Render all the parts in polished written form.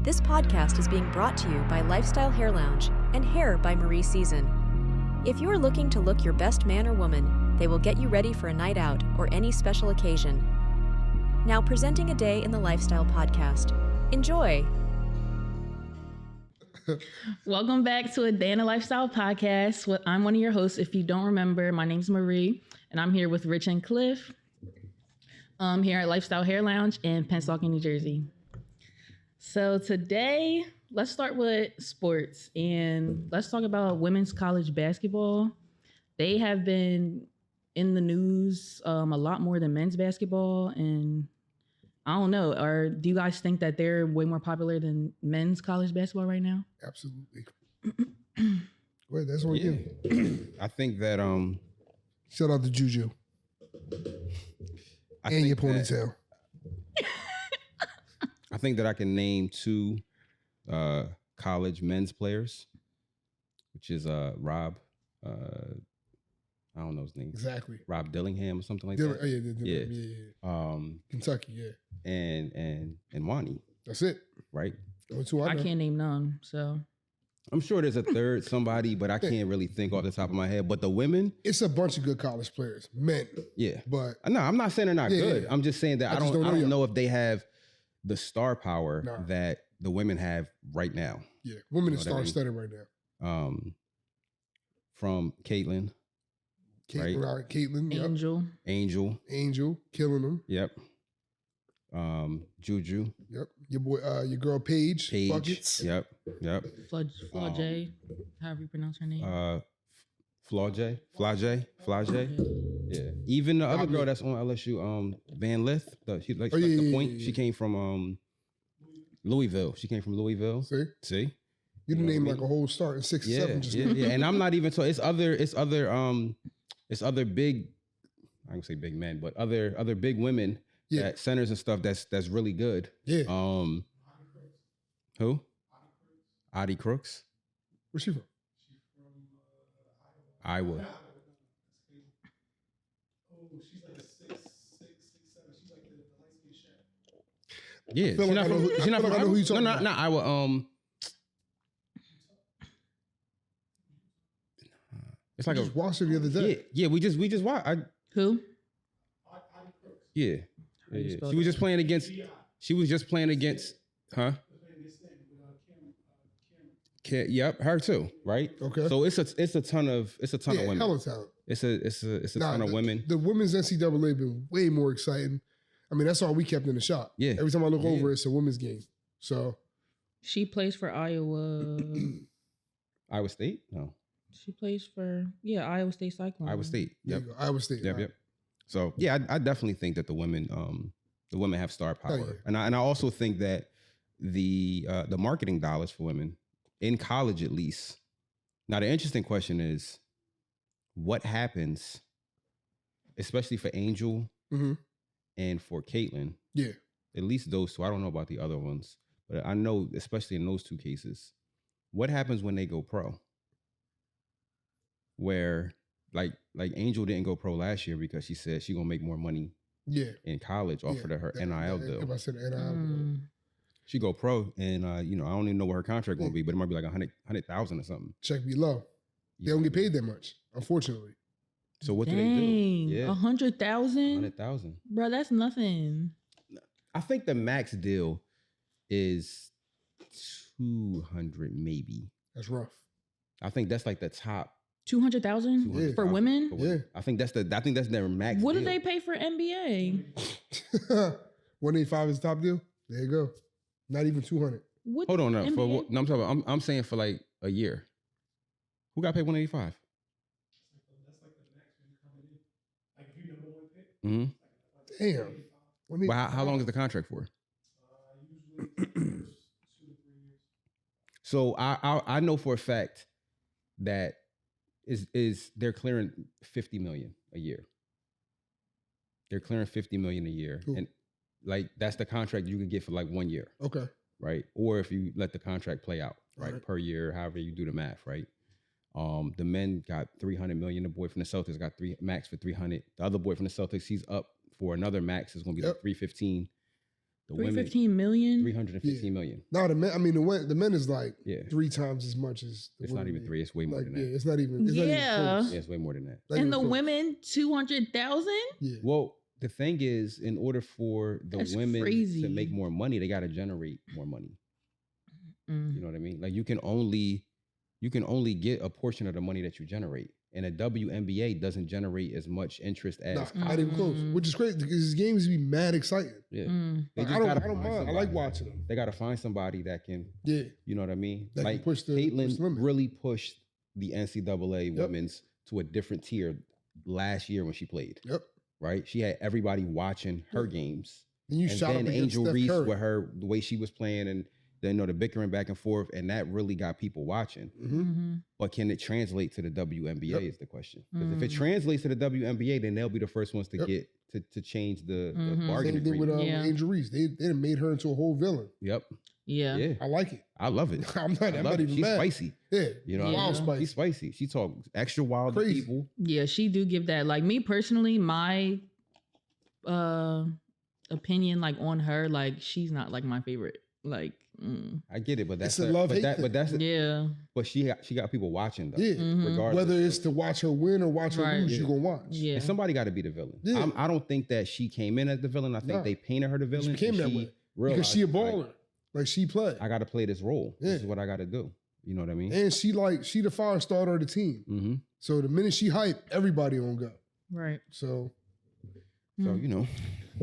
This podcast is being brought to you by Lifestyle Hair Lounge and Hair by Marie Season. If you are looking to look your best man or woman, they will get you ready for a night out or any special occasion. Now presenting a day in the Lifestyle podcast. Enjoy! Welcome back to a Day in the Lifestyle podcast. I'm one of your hosts. If you don't remember, my name's Marie, and I'm here with Rich and Cliff here at Lifestyle Hair Lounge in Pennsauken, New Jersey. So today, let's start with sports, and let's talk about women's college basketball. They have been in the news a lot more than men's basketball, and I don't know. Do you guys think that they're way more popular than men's college basketball right now? Absolutely. Wait, that's on you. I think that Shout out to Juju and your ponytail. I think that I can name two college men's players, which is Rob. I don't know his name. Exactly. Rob Dillingham or something like Dillon, that. yeah. Kentucky, yeah. And Wani. That's it. Right? That's who I can't name none, so. I'm sure there's a third somebody, but I can't really think off the top of my head. But the women, it's a bunch of good college players, men. Yeah, but no, I'm not saying they're not good. Yeah. I'm just saying that I don't know if they have the star power that the women have right now. Yeah, women are star-studded right now. From Caitlin, right? Caitlin, Angel, killing them. Yep. Juju. Yep. Your boy, your girl Paige. Buckets. Yep. Flau'jae, however you pronounce her name. Flau'jae. Yeah. Even the other girl that's on LSU, Van Lith, the point. She came from Louisville. See? You done named like a whole start in 6 or 7. Yeah. And I'm not even talking. It's other big. I don't say big men, but other big women. Yeah, at centers and stuff. That's really good. Yeah. Who? Audie Crooks. Where's she from? She's from Iowa. Oh, she's like a 6'7". She's like the light skin chef. Yeah, she's not from Iowa. No, not Iowa. It's like I just watched her the other day. Yeah. We just watched. Who? Yeah. She was just playing against. Huh? Yep, her too. Right. Okay. So it's a ton of women. Hella talent. It's a ton of women. The women's NCAA been way more exciting. I mean, that's all we kept in the shop. Yeah. Every time I look over, it's a women's game. So She plays for Iowa. Iowa State? No. She plays for Iowa State Cyclone. Iowa State. Yep. Iowa State. Yep. So yeah, I definitely think that the women have star power, and I also think that the marketing dollars for women in college, at least. Now the interesting question is, what happens, especially for Angel and for Caitlin? Yeah, at least those two. I don't know about the other ones, but I know, especially in those two cases, what happens when they go pro? Where like Angel didn't go pro last year because she said she gonna make more money in college off of her NIL deal. If I said NIL, she go pro, and I don't even know what her contract gonna be, but it might be like 100,000 or something. Check me low. They don't get paid that much, unfortunately. So what do they do? Yeah, 100,000. 100,000, bro. That's nothing. I think the max deal is 200, maybe. That's rough. I think that's like the top. 200,000 for women? Yeah. I think that's their max. What deal. do they pay for NBA? 185 is the top deal. There you go. Not even 200. Hold on, no. I'm talking. I'm saying for like a year. Who got paid 185? That's like the max when you coming in. Like if you number one pick. Damn. But how long is the contract for? Usually 2 to 3 years. So I know for a fact that is they're clearing $50 million a year. They're clearing $50 million a year, and like that's the contract you can get for like 1 year. Okay. Right, or if you let the contract play out, right, per year, however you do the math, right. The men got $300 million. The boy from the Celtics got max for $300. The other boy from the Celtics, he's up for another max. It's going to be like $315. The women 315 million. 315 million. No, the men. I mean, the men is like Yeah. 3 times as much as the It's women not even make. 3. It's way more Like, than that. yeah, it's not even. It's not even Yeah. close. Yeah, it's way more than that. Not even And the close. women 200,000. Yeah. Well, the thing is, in order for the That's women crazy. to make more money, they got to generate more money. Mm. You know what I mean? Like you can only get a portion of the money that you generate, and a WNBA doesn't generate as much interest as Not even close. Mm. Which is crazy because these games be mad exciting. yeah. Mm. They Like, just I gotta don't find mind. I somebody. like watching them. They got to find somebody that can, Yeah. you know what I mean? That can like push the Caitlyn limit. really pushed the NCAA Yep. women's to a different tier last year when she played. Yep. Right? She had everybody watching her games. And you And shot then up against Angel Steph Reese Curry. with her, the way she was playing, and then the bickering back and forth, and that really got people watching. Mm-hmm. Mm-hmm. But can it translate to the WNBA Yep. is the question. Because if it Mm. translates to the WNBA, then they'll be the first ones to Yep. get to change the Mhm. bargain Same thing with agreement. Yeah. Angel Reese. They done made her into a whole villain. Yep. Yeah. Yeah. I like it. I love it. I'm I not love it. even She's mad. spicy. Yeah. You know, Yeah. Wild spicy. she's spicy. She talk extra wild to Crazy. people. Yeah, she do give that. Like me personally, my opinion like on her, like she's not like my favorite. Like I get it, but that's It's a love-hate but thing. that's yeah. but she got people watching though. Yeah. Mhm. Regardless. Whether it's to watch her win or watch her Right. lose, Yeah. you gonna watch. Yeah. And somebody got to be the villain. Yeah. I don't think that she came in as the villain. I think Nah. they painted her the villain. She became and that she way. realized, Because she a like, baller. Like she played. I got to play this role. Yeah. This is what I got to do. You know what I mean? And she the fire starter of the team. Mm-hmm. So the minute she hype, everybody on go. Right. So So Mm. you know,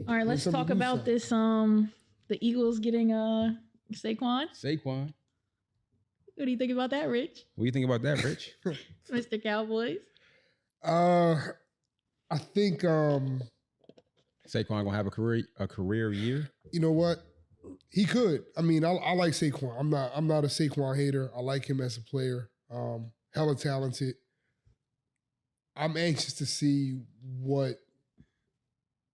All right, let's something talk to do about something. this. The Eagles getting Saquon. Saquon. What do you think about that, Rich? What do you think about that, Rich? Mr. Cowboys. I think Saquon gonna have a career year. you know what? He could. I mean, I like Saquon. I'm not a Saquon hater. I like him as a player. Hella talented. I'm anxious to see what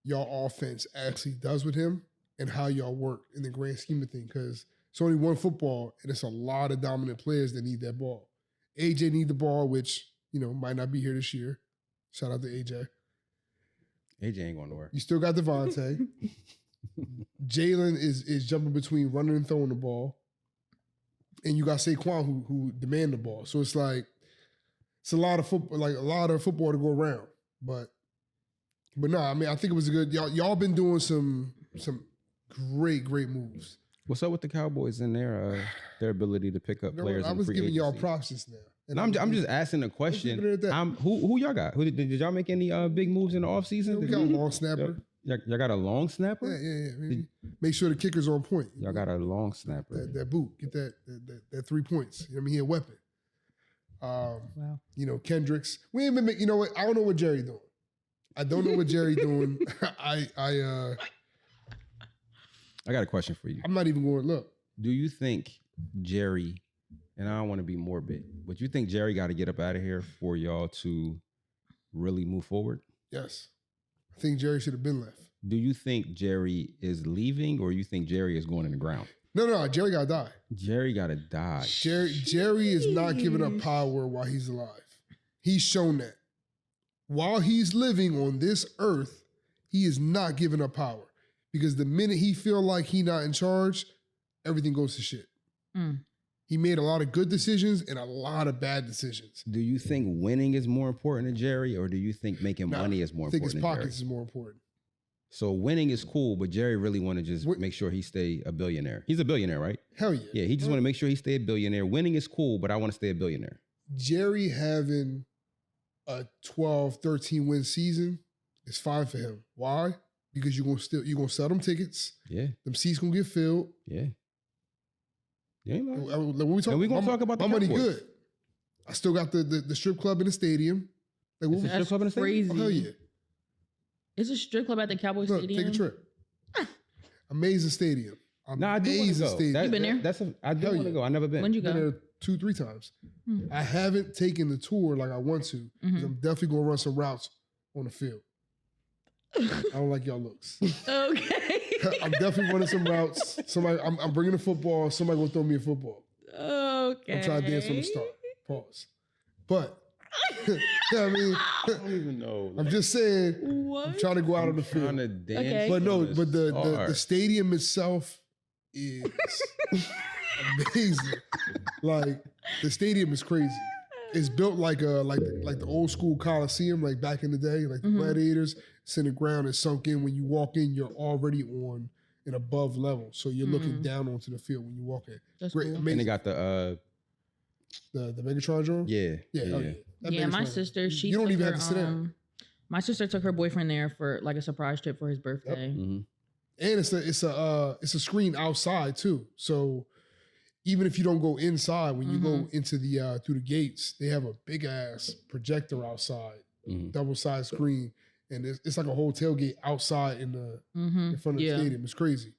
y'all offense actually does with him and how y'all work in the grand scheme of things. Because it's only one football, and it's a lot of dominant players that need that ball. AJ need the ball, which might not be here this year. Shout out to AJ. AJ ain't going to work. You still got Devontae. Jalen is jumping between running and throwing the ball. And you got Saquon who demand the ball. So it's like it's a lot of football to go around. But no, I mean I think it was a good y'all been doing some great moves. What's up with the Cowboys and their ability to pick up players? I in was free giving y'all agency? props just now. And I'm just asking a question. leaving it at that. Who y'all got? Did y'all make any big moves in the offseason? We got a long snapper. Y'all got a long snapper? Yeah. I mean, make sure the kicker's on point. Y'all got a long snapper. That boot. Get that 3 points. You know what I mean? He a weapon. Wow. Kendricks. We ain't been make, you know what? I don't know what Jerry doing. I don't know what Jerry doing. I got a question for you. I'm not even going to look. Do you think Jerry, and I don't want to be morbid, but you think Jerry got to get up out of here for y'all to really move forward? Yes. I think Jerry should have been left. Do you think Jerry is leaving, or you think Jerry is going in the ground? No, Jerry got to die. Jerry got to die. Jerry is not giving up power while he's alive. He's shown that. While he's living on this earth, he is not giving up power. Because the minute he feel like he not in charge, everything goes to shit. Mm. He made a lot of good decisions and a lot of bad decisions. Do you think winning is more important to Jerry, or do you think making Nah, money is more I think important his to Jerry? pockets is more important. So winning is cool, but Jerry really want to just make sure he stay a billionaire. He's a billionaire, right? Hell yeah. Yeah, he just want to make sure he stay a billionaire. Winning is cool, but I want to stay a billionaire. Jerry having a 12, 13 win season is fine for him. Why? Because you're gonna sell them tickets. Yeah, Them seats gonna get filled. yeah. You ain't lying. When we talk, And we gonna talk about the my money Cowboys. good. I still got the strip club in the stadium. Like, what It's a was, strip club in the stadium? crazy. oh, hell yeah. It's a strip club at the Cowboys Look, Stadium. take a trip. Amazing stadium. Nah, I do want to Amazing go. stadium. You been there? I do Hell want to yeah. go. I never been. When'd you Been go? there 2-3 times. Hmm. I haven't taken the tour like I want to. 'Cause Mhm. I'm definitely gonna run some routes on the field. I don't like y'all looks. Okay. I'm definitely running some routes. I'm bringing a football. Somebody gonna throw me a football. Okay. I'm trying to dance on the start. Pause. But I mean, I don't even know. I'm just saying. What? I'm trying to go out on the field. Trying to dance. Okay. But no, on but the stars. stadium itself is amazing. Like the stadium is crazy. It's built like the old school Coliseum, like back in the day, like the gladiators. It's in the ground. It's sunk in. When you walk in, you're already on an above level, so you're looking down onto the field when you walk in. That's Great, cool. amazing. And they got the Megatron drone. yeah. Oh, yeah. That Yeah, my Megatron- sister, she You don't took even her, have to sit down. my sister took her boyfriend there for like a surprise trip for his birthday. Mhm. And it's a screen outside too. So even if you don't go inside, when you go into the through the gates, they have a big ass projector outside, Mhm. double sized screen, and it's like a whole tailgate outside in front of the stadium. It's crazy.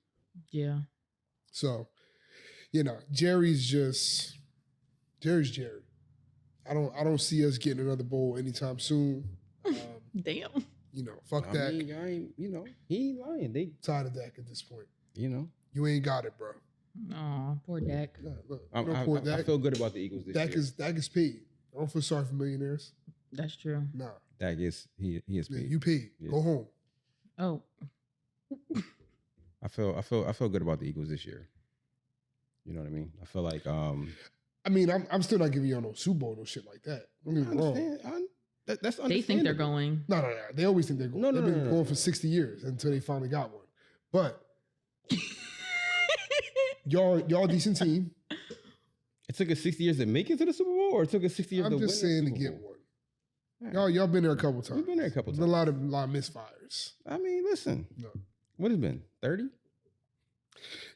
Yeah. So, Jerry's Jerry. I don't see us getting another bowl anytime soon. Damn. Fuck I that. mean, I ain't, he ain't lying. They, Tired of Dak at this point. you You ain't got it, bro. Oh, poor Dak. Nah, look, I, Dak. I feel good about the Eagles this Dak year. is paid. I don't feel sorry for millionaires. That's true. Nah, Dak is he is man, paid. you paid. Yeah. Go home. Oh, I feel good about the Eagles this year. You know what I mean? I feel like I mean, I'm still not giving y'all no Super Bowl, no shit like that. Don't get me wrong. That's they think they're understandable. going. No. They always think they're going. No, They've been no. going for 60 years until they finally got one. But y'all decent team. It took us 60 years to make it to the Super Bowl, or it took us 60 years to I'm win just the saying to Super get Bowl? one. Y'all been there a couple times. We've been there a couple There's been times. a lot of misfires. I mean, listen. No. What has been 30?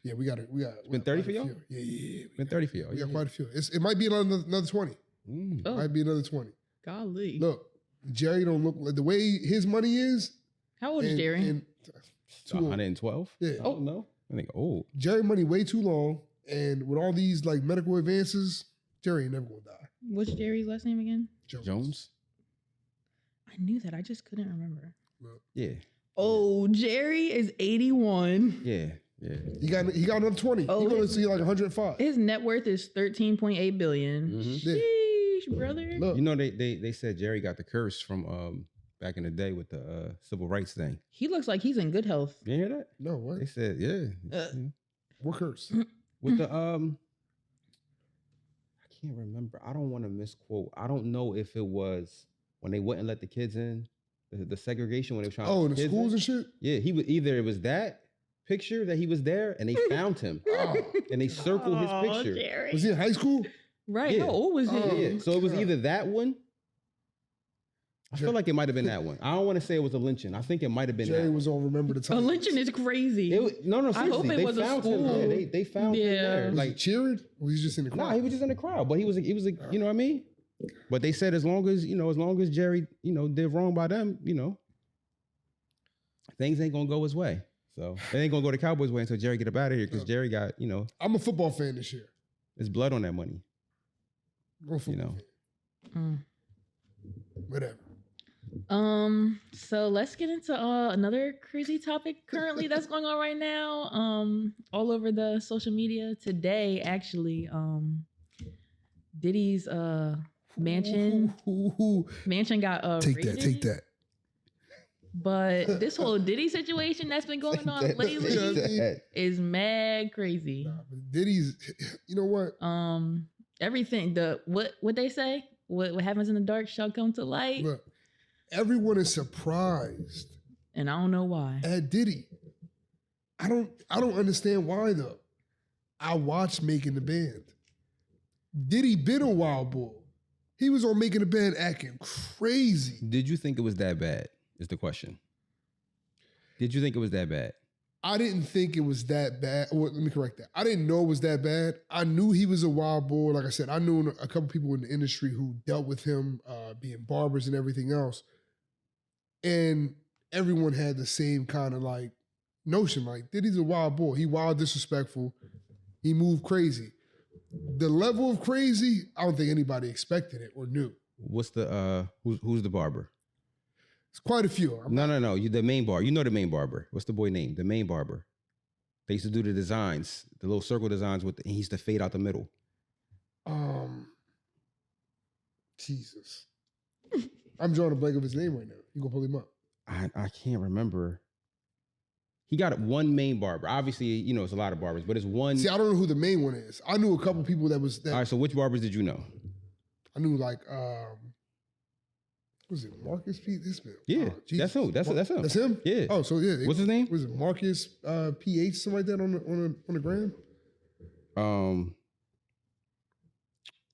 Yeah, we got it. We got. Been 30 for y'all? Yeah. Been 30 for y'all. We got quite a few. It might be another 20. Mm. Oh, Might be another 20. golly. Look, Jerry don't look like the way his money is. How old is Jerry? and too old. 112? Yeah. Oh no. I think old. Jerry money way too long, and with all these like medical advances, Jerry ain't never gonna die. What's Jerry's last name again? Jones? I knew that. I just couldn't remember. Yeah. Oh, Jerry is 81. Yeah. He got another 20. Oh, He's gonna his- see like 105. His net worth is 13.8 billion. Mhm. Yeah. Sheesh, brother. Look, You know they said Jerry got the curse from back in the day with the civil rights thing. He looks like he's in good health. You hear that? no, what? They said, yeah. What curse? With the I can't remember. I don't want to misquote. I don't know if it was when they wouldn't let the kids in, the segregation when they were trying Oh, to in let the kids schools in. and shit. Yeah, he was either it was that picture that he was there and they found him Oh, and they circled his Aw, picture. Jerry. was he in high school? Right. Yeah. How old was he? Oh. Yeah, so it was God. either that one. I feel Jerry- like it might have been that one. I don't want to say it was a lynching. I think it might have been Jerry that. was on Remember the A Time. lynching is crazy. No, I hope seriously. it They was a found him. school. Yeah, they found him Yeah. there. Was he Like, cheering? Or was he just in the crowd? nah, he was just in the crowd, but he was you know what I mean? But they said as long as Jerry, did wrong by them, things ain't gonna go his way. So they ain't gonna go the Cowboys' way until Jerry get up out of here because Jerry got, I'm a football fan this year. there's blood on that money. I'm a football fan. Whatever. So let's get into another crazy topic currently that's going on right now. All over the social media today, actually. Diddy's mansion got Take raided. that. Take that. But this whole Diddy situation that's been going on lately is mad crazy. Nah, but Diddy's. You know what? Everything what they say, what happens in the dark shall come to light, Look, everyone is surprised and I don't know why. at Diddy. I don't understand why though. I watched Making the Band. Diddy been a wild bull. He was on Making the Band acting crazy. Did you think it was that bad? Is the question. Did you think it was that bad? I didn't think it was that bad. Well, let me correct that. I didn't know it was that bad. I knew he was a wild bull. Like I said, I knew a couple people in the industry who dealt with him, being barbers and everything else. And everyone had the same kind of like notion, like Diddy's a wild bull. He wild, disrespectful. He moved crazy. The level of crazy, I don't think anybody expected it or knew. What's the who's the barber? It's quite a few. No. You the main bar. You know the main barber. What's the boy name? The main barber. They used to do the designs, the little circle designs and he used to fade out the middle. Jesus. I'm drawing a blank of his name right now. You gonna pull him up? I can't remember. He got one main barber. Obviously, you know, it's a lot of barbers, but it's one. See, I don't know who the main one is. I knew a couple people that was that. All right, so which barbers did you know? I knew like was it Marcus P? This man. Yeah, that's who. That's him. That's him. Yeah. Oh, so yeah. What's his name? Was it Marcus PH something like that on the gram?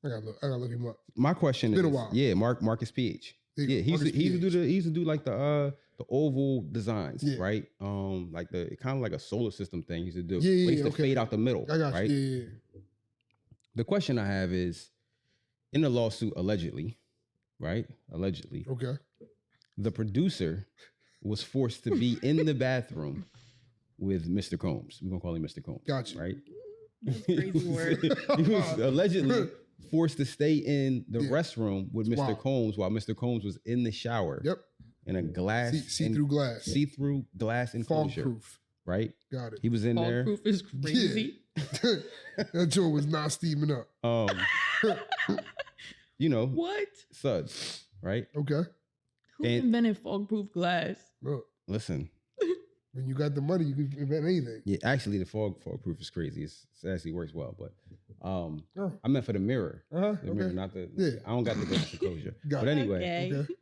I gotta look him up. My question It's been is, a while. yeah, Marcus PH. Yeah, he used to do like the oval designs, Yeah. right? Like the kind of like a solar system thing he used to do. Yeah, But he used to okay. fade out the middle. I got right? you. Yeah. The question I have is, in the lawsuit, allegedly, right? Allegedly, Okay. the producer was forced to be in the bathroom with Mr. Combs. We're gonna call him Mr. Combs. Got you. Right? That's crazy word. He was allegedly forced to stay in the Yeah. restroom with Mr. Wow. Combs while Mr. Combs was in the shower. Yep. In a glass, See-through glass. see-through glass enclosure. Fog-proof. Right? Got it. He was in there. Proof is crazy. That joint was not steaming up. You know, What? suds, right? Okay. Who And- invented fog-proof glass? Look, Listen, when you got the money, you can invent anything. yeah, actually, the fog proof is crazy. It actually works well, but Oh. I meant for the mirror. Uh-huh. The mirror, Okay. not the. Yeah. I don't got the glass enclosure. Got But it. anyway, Okay. Okay.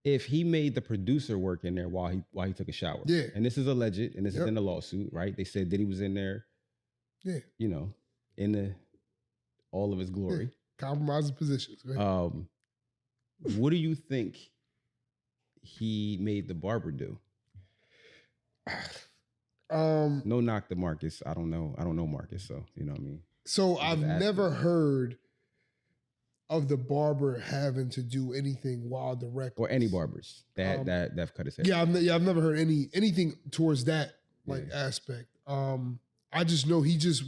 if he made the producer work in there while he took a shower, Yeah. and this is alleged, and this is Yep. in the lawsuit, right? They said that he was in there, Yeah. you know, in the all of his glory. Compromising positions. Go ahead. What do you think he made the barber do? No knock to Marcus. I don't know Marcus, so you know what I mean. So just I've asking. never heard of the barber having to do anything while direct Or any barbers that Um, that've cut his hair. Yeah, I've never heard anything towards that like Yeah. aspect. I just know he just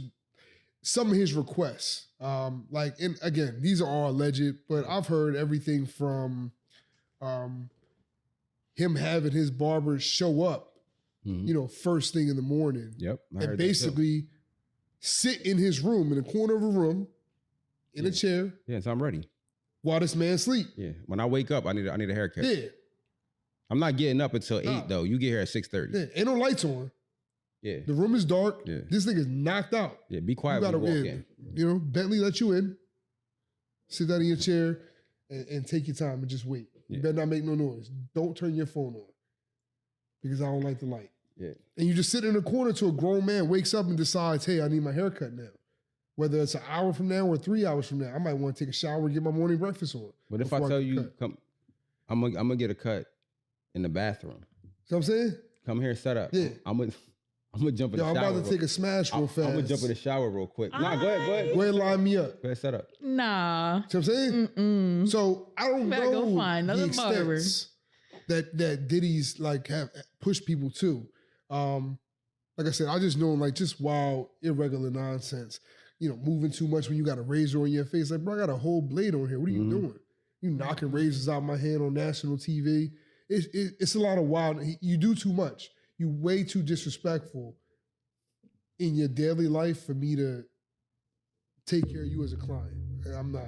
some of his requests. Like, and again, these are all alleged, but I've heard everything from him having his barber show up, Mhm. you know, first thing in the morning, Yep. I and heard that too. basically sit in his room, in the corner of a room, in a Yeah. chair, Yeah, so I'm ready. while this man sleep. Yeah. When I wake up, I need a haircut. Yeah, I'm not getting up until 8 Nah. though. You get here at 6:30. yeah. Ain't no lights on. Yeah. The room is dark. Yeah. This thing is knocked out. Yeah. Be quiet when you walk in. You know, Bentley let you in. Sit down in your chair and take your time and just wait. You Yeah. better not make no noise. Don't turn your phone on because I don't like the light. Yeah. And you just sit in a corner till a grown man wakes up and decides, hey, I need my haircut now. Whether it's an hour from now or 3 hours from now, I might want to take a shower and get my morning breakfast on. But if I before tell get you cut. come, I'm gonna get a cut in the bathroom. See what I'm saying? Come here, set up. Yeah. I'm gonna jump in Yo, the I'm shower. about to take a smash real I'm fast. gonna jump in the shower real quick. Nah, go ahead. Go ahead, line me up. Go ahead, set up. Nah. See what I'm saying? Mm-mm. So I don't Better know go find the another barber. extents that Diddy's like have pushed people to. Like I said, I just know like just wild irregular nonsense. You know, moving too much when you got a razor on your face. Like, bro, I got a whole blade on here. What are you Mhm. doing? You knocking razors out my hand on national TV. It's a lot of wild. You do too much. You way too disrespectful in your daily life for me to take care of you as a client. I'm not.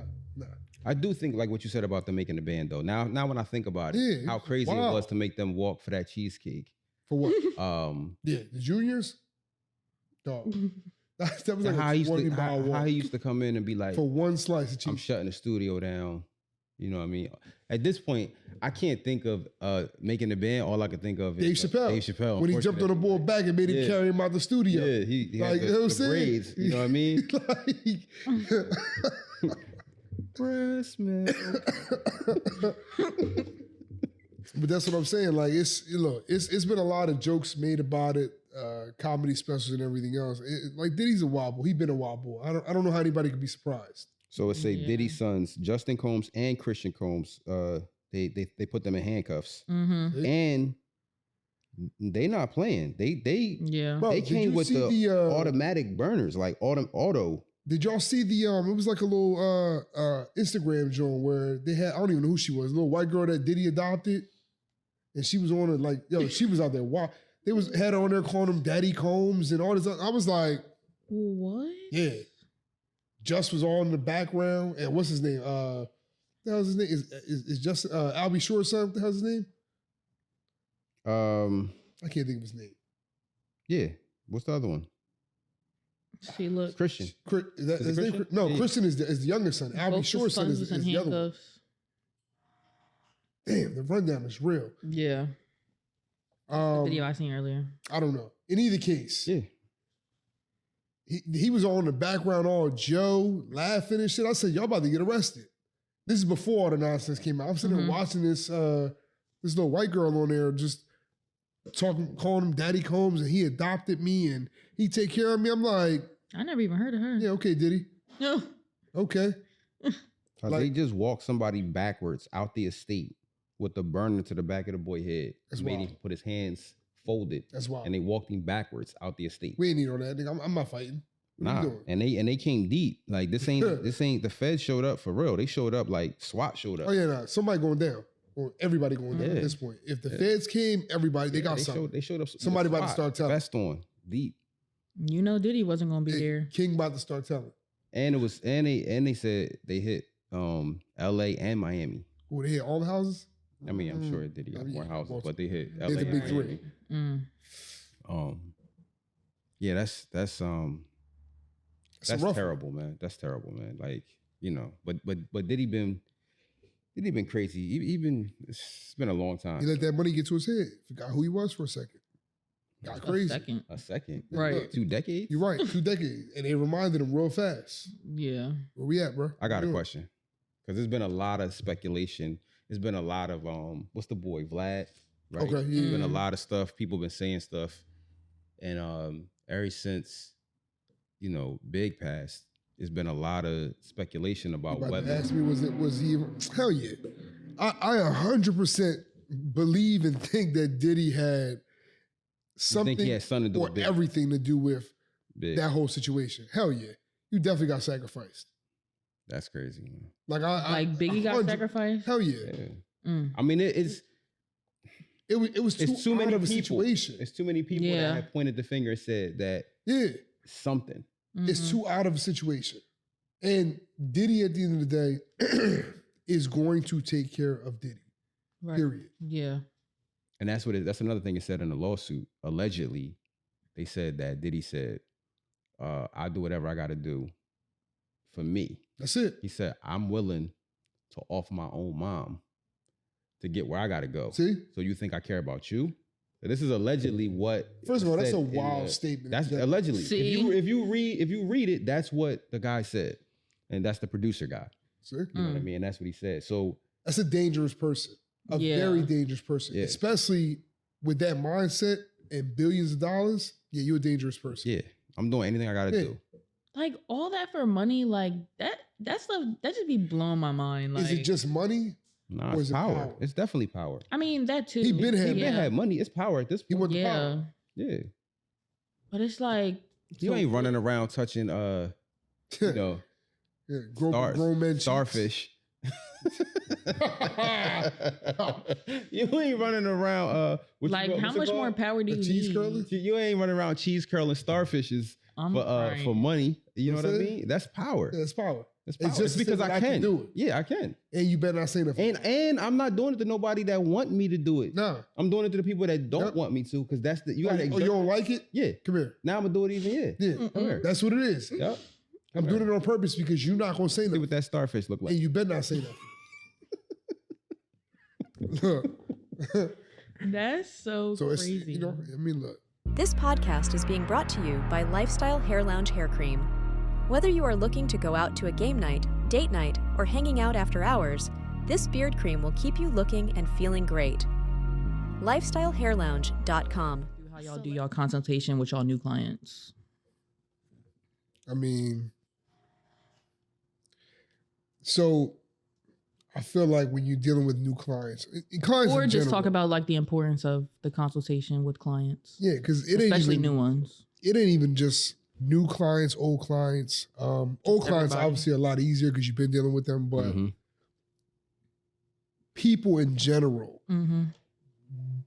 I do think like what you said about them making the band though. Now when I think about it, Yeah, how crazy wow. it was to make them walk for that cheesecake. For what? Yeah, the juniors? Dog. That was like how, a he used $20 to, how walk he used to come in and be like, for one slice of I'm cheese. shutting the studio down. You know what I mean? At this point, I can't think of making the band. All I can think of is Dave Chappelle. Dave Chappelle. When he jumped on the boy back and made him Yeah. carry him out the studio. Yeah, he Like, had you know what I'm the saying? braids. You know what I mean? Like- Breast milk. But that's what I'm saying. Like it's been a lot of jokes made about it, comedy specials and everything else. Like Diddy's a wild boy. He been a wild boy. I don't know how anybody could be surprised. So it say Yeah. Diddy's sons, Justin Combs and Christian Combs, they put them in handcuffs. Mm-hmm. And they not playing. They Yeah. Bro, they did came you with see the automatic burners, like auto. Did y'all see the it was like a little Instagram joint where they had, I don't even know who she was, a little white girl that Diddy adopted. And she was on it like, yo, she was out there. Wow. They had her on there calling him Daddy Combs and all this. I was like, What? yeah. Just was all in the background. And what's his name? The hell's his name? Is Justin Albie Shore's son? What the hell's his name? I can't think of his name. Yeah. What's the other one? She looked. Christian. Is that Is it his name? Christian? No, Yeah. Christian is the younger son. Albie Shore's son is the other one. Damn, the rundown is real. Yeah. The video I seen earlier. I don't know. In either case, Yeah. he was all in the background, all Joe laughing and shit. I said, y'all about to get arrested. This is before all the nonsense came out. I'm sitting there watching this little white girl on there just talking, calling him Daddy Combs, and he adopted me and he take care of me. I'm like, I never even heard of her. yeah, okay, did he? No. Okay. Like, they just walked somebody backwards out the estate with the burner to the back of the boy head. That's made wild. him put his hands folded. That's wild. And they walked him backwards out the estate. We ain't need all that. Nigga. I'm not fighting. What are Nah, you doing? and they came deep. Like this ain't the feds showed up for real. They showed up like SWAT showed up. Oh yeah, nah. Somebody going down. Or everybody going down Yeah. at this point. If the feds came, everybody, they got they something. they showed up. Somebody with about to SWAT, start telling. vest on deep. You know Diddy wasn't gonna be Hey, there. King about to start telling. And it was and they said they hit LA and Miami. Who, they hit all the houses? I mean, I'm sure it did. He got more houses, Baltimore. but they hit LA. They're the and big Miami. three. Yeah, that's It's that's rough. terrible, man. That's terrible, man. Like, you know, but Diddy been crazy. It's been a long time. He let that money get to his head. Forgot who he was for a second. Got crazy. Second. A second, Right. 2 decades. You're right. 2 decades. And they reminded him real fast. Yeah. Where we at, bro? I got a What you doing? question because there's been a lot of speculation. There's been a lot of what's the boy Vlad? Right. Okay, yeah. There's been a lot of stuff. People been saying stuff, and ever since Big passed, there's been a lot of speculation about You about to whether ask me, was he even? Hell yeah. I 100% believe and think that Diddy had something he had something to do or with Big. everything to do with Big. that whole situation. Hell yeah. You definitely got sacrificed. That's crazy, man. Like Biggie got 100 sacrificed? Hell yeah. Yeah. I mean, it's too many out of a people. situation. It's too many people Yeah. that have pointed the finger and said that Yeah. something. It's too out of a situation. And Diddy, at the end of the day, is going to take care of Diddy. Right. Period. Yeah. And that's another thing it said in the lawsuit. Allegedly, they said that Diddy said, I'll do whatever I got to do for me. That's it. He said, I'm willing to offer my own mom to get where I got to go. See? So you think I care about you? So this is allegedly what. First of all, that's said a in wild statement. That's allegedly. See? If you read it, that's what the guy said, and that's the producer guy. See? You know what I mean? And that's what he said. So That's a dangerous person. A Yeah. very dangerous person. Yeah. Especially with that mindset and billions of dollars. Yeah, you're a dangerous person. yeah, I'm doing anything I got to Yeah. do. Like all that for money, like that stuff that just be blowing my mind. Like Is it just money? Nah, Or it's is it power. power? It's definitely power. I mean that too. He been had- He been had money. It's power at this He point. want the Yeah. power. Yeah, But it's like you ain't running around touching Yeah, grown men cheeks. starfish. You ain't running around. like how much more power do A you cheese need? curler? You ain't running around cheese curling starfishes I'm for crying. money. You know That's what I it. mean? That's power. Yeah, it's power. It's power. It's just because that I I can can do it. Yeah, I can. And you better not say nothing. And I'm not doing it to nobody that want me to do it. Nah. I'm doing it to the people that don't Yep. want me to, because that's you Oh, gotta you exert. don't like it? Yeah. Come here. Now I'm gonna do it even. Yeah. Come here. That's what it is. Yep. I'm doing it on purpose because you're not gonna say See nothing. what that starfish look like. And you better not say nothing. Look. That's so So it's, crazy. I mean, look. This podcast is being brought to you by Lifestyle Hair Lounge Hair Cream. Whether you are looking to go out to a game night, date night, or hanging out after hours, this beard cream will keep you looking and feeling great. LifestyleHairLounge.com. How y'all do y'all consultation with y'all new clients? I mean, so I feel like when you're dealing with new clients Or in just talk general, about like the importance of the consultation with clients. yeah, because it ain't Especially even new ones. it ain't even just new clients, old clients. Old clients Everybody. obviously a lot easier because you've been dealing with them, but Mhm. people in general Mm-hmm.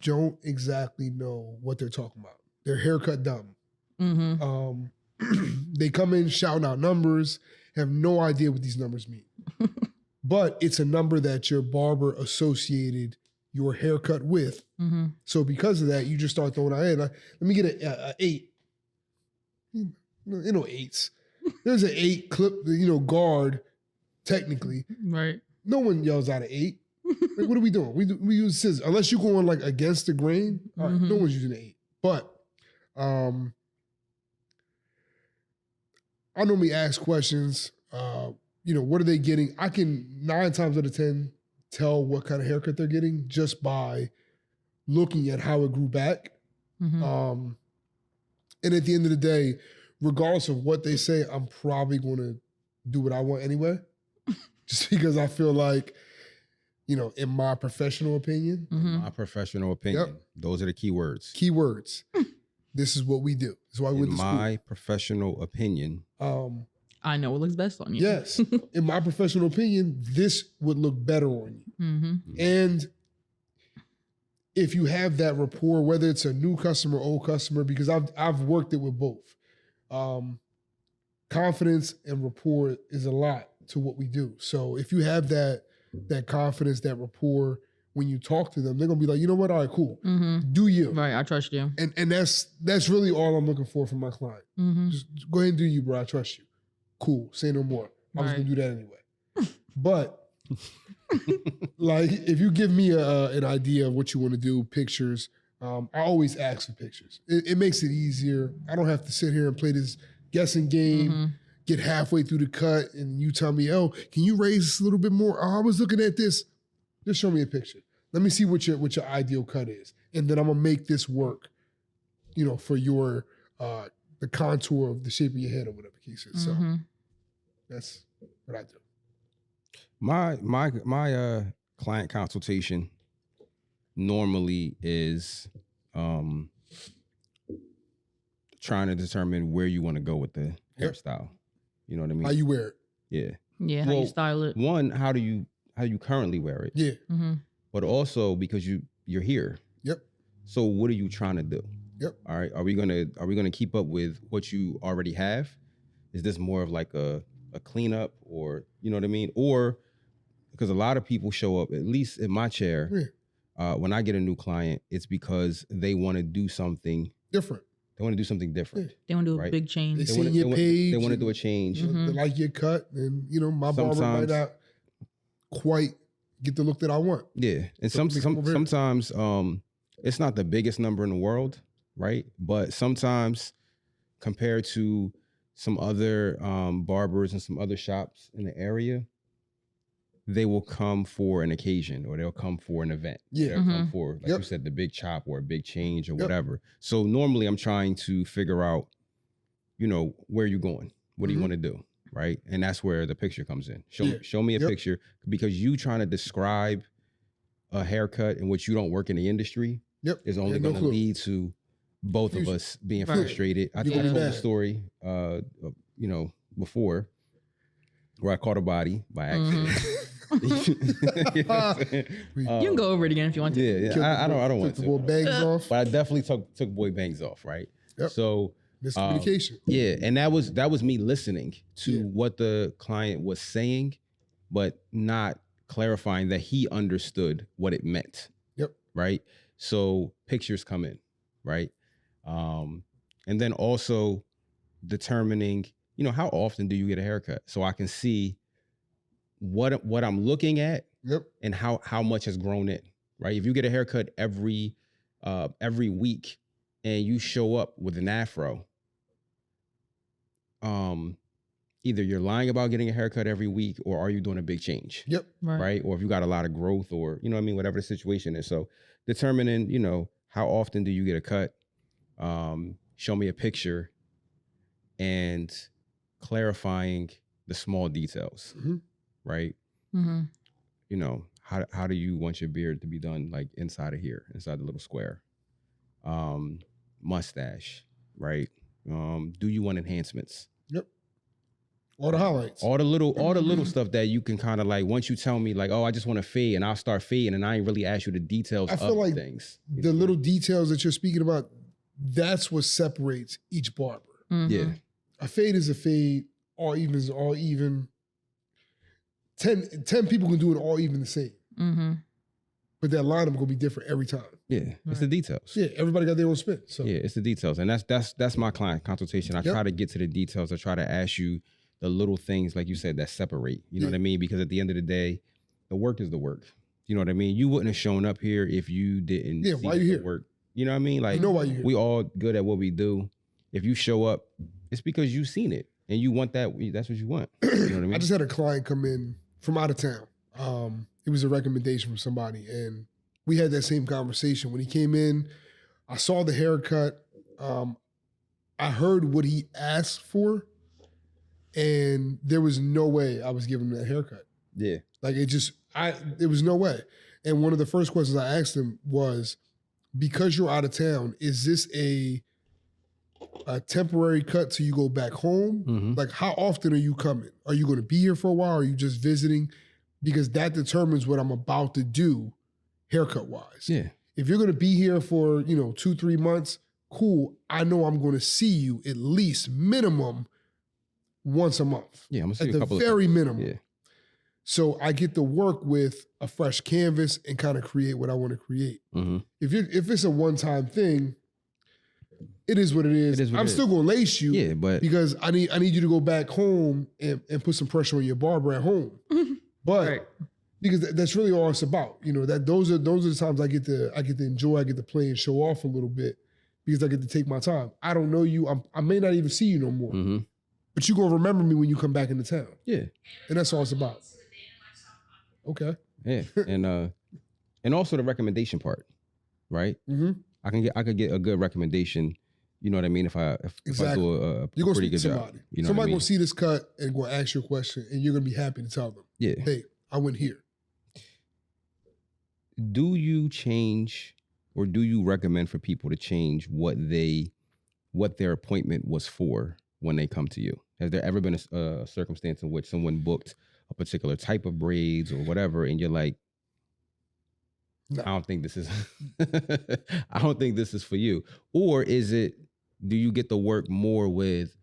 don't exactly know what they're talking about. They're haircut dumb. Mm-hmm. They come in shouting out numbers, have no idea what these numbers mean. but it's a number that your barber associated your haircut with. Mm-hmm. So because of that, you just start throwing out, hey, let me get a 8. Eights. There's an 8 clip, guard, technically. Right. No one yells out an 8. Like, what are we doing? We use scissors. Unless you're going like against the grain, all right, no one's using an 8. But I normally ask questions. What are they getting? I can 9 times out of 10 tell what kind of haircut they're getting just by looking at how it grew back. Mm-hmm. And at the end of the day, regardless of what they say, I'm probably going to do what I want anyway. Just because I feel like, in my professional opinion. Mm-hmm. My professional opinion. Yep. Those are the key words. Key words. This is what we do. This is why we went to school. In my professional opinion. I know what looks best on you. Yes. In my professional opinion, this would look better on you. Mm-hmm. And if you have that rapport, whether it's a new customer, old customer, because I've worked it with both. Confidence and rapport is a lot to what we do. So if you have that confidence, that rapport, when you talk to them, they're gonna be like, you know what? All right, cool. Mm-hmm. Do you? Right. I trust you. And that's really all I'm looking for from my client. Mm-hmm. Just go ahead and do you, bro. I trust you. Cool. Say no more. I was Right. gonna do that anyway. But like, if you give me an idea of what you want to do, pictures, I always ask for pictures. It makes it easier. I don't have to sit here and play this guessing game. Mm-hmm. Get halfway through the cut and you tell me, oh, can you raise this a little bit more? Oh, I was looking at this. Just show me a picture. Let me see what your ideal cut is. And then I'm gonna make this work, for your the contour of the shape of your head or whatever the case is. Mm-hmm. So that's what I do. My client consultation normally is trying to determine where you want to go with the hairstyle. You know what I mean? How you wear it. Yeah. Yeah. How you style it. One, how you currently wear it. Yeah. Mm-hmm. But also because you're here. Yep. So what are you trying to do? Yep. All right. Are we gonna keep up with what you already have? Is this more of like a cleanup, or you know what I mean? Or because a lot of people show up, at least in my chair, when I get a new client, it's because they want to do something different. They want to do something different. They want to do a Right. big change. They They see wanna- your they page. They want to do a change. Mhm. They like your cut, and my barber might Sometimes- not quite get the look that I want. Yeah, and So make 'em over here. sometimes it's not the biggest number in the world, right? But sometimes compared to some other barbers and some other shops in the area, they will come for an occasion or they'll come for an event. Yeah. They'll come Mhm. for, like Yep. you said, the big chop or a big change or Yep. whatever. So normally I'm trying to figure out, where you're going. What do you Mhm. want to do? Right. And that's where the picture comes in. Yeah. Show me a Yep. picture, because you trying to describe a haircut in which you don't work in the industry Yep. is only Yeah, no going to clue. lead to both Confusion. of us being Right. frustrated. I You're think I gonna be told the mad. story, before, where I caught a body by accident. You know what I'm saying? You You can go over it again if you want to. Yeah, Killed I don't took want the to, boy bangs off. but I definitely took boy bangs off, right? Yep. So Miscommunication. yeah, and that was me listening to Yeah. what the client was saying, but not clarifying that he understood what it meant. Yep. Right. So pictures come in, right? And then also determining, how often do you get a haircut, so I can see what I'm looking at Yep. and how much has grown in, right? If you get a haircut every week and you show up with an afro, either you're lying about getting a haircut every week, or are you doing a big change? Yep. Right? Or if you got a lot of growth, or whatever the situation is. So determining, how often do you get a cut? Show me a picture, and clarifying the small details, Mhm. right? Mm-hmm. How do you want your beard to be done, like inside of here, inside the little square? Mustache, right? Do you want enhancements? Yep. All the highlights. All the little stuff that you can kind of like, once you tell me like, oh, I just want to fade, and I'll start fading, and I ain't really ask you the details I feel of like things. The little details that you're speaking about, that's what separates each barber. Mm-hmm. Yeah. A fade is a fade. All even is all even. 10 people can do it all even the same. Mm-hmm. But that lineup gonna be different every time. Yeah, it's the details. Yeah, everybody got their own spin. So yeah, it's the details, and that's my client consultation. I try to get to the details. I try to ask you the little things, like you said, that separate. You know what I mean? Because at the end of the day, the work is the work. You know what I mean? You wouldn't have shown up here if you didn't. Yeah, see why you here? Work. You know what I mean? Like, you know why you here. We all good at what we do. If you show up, it's because you've seen it and you want that. That's what you want. You know what I mean? I just had a client come in from out of town. It was a recommendation from somebody, and we had that same conversation. When he came in, I saw the haircut. I heard what he asked for, and there was no way I was giving him that haircut. Yeah. Like there was no way. And one of the first questions I asked him was, because you're out of town, is this a temporary cut till you go back home? Mm-hmm. Like, how often are you coming? Are you going to be here for a while? Or are you just visiting? Because that determines what I'm about to do haircut wise. Yeah. If you're going to be here for, 2-3 months, cool. I know I'm going to see you at least minimum once a month. Yeah, I'm going to see at a the couple very of minimum. Yeah. So I get to work with a fresh canvas and kind of create what I want to create. Mm-hmm. If it's a one-time thing, it is what it is. I'm still going to lace you, yeah, but because I need you to go back home and put some pressure on your barber at home. But because that's really all it's about. Those are the times I get to enjoy, I get to play and show off a little bit, because I get to take my time. I don't know you. I may not even see you no more, but you're going to remember me when you come back into town. Yeah, and that's all it's about. Okay. Yeah, and also the recommendation part, right? Mm-hmm. I could get a good recommendation. You know what I mean? If I do a you're gonna pretty speak good to somebody. job, you know, somebody gonna see this cut and go ask you a question, and you're gonna be happy to tell them. Yeah. Hey, I went here. Do you change, or do you recommend for people to change what their appointment was for when they come to you? Has there ever been a circumstance in which someone booked a particular type of braids or whatever, and you're like, no. I don't think this is I don't think this is for you? Or do you get to work more with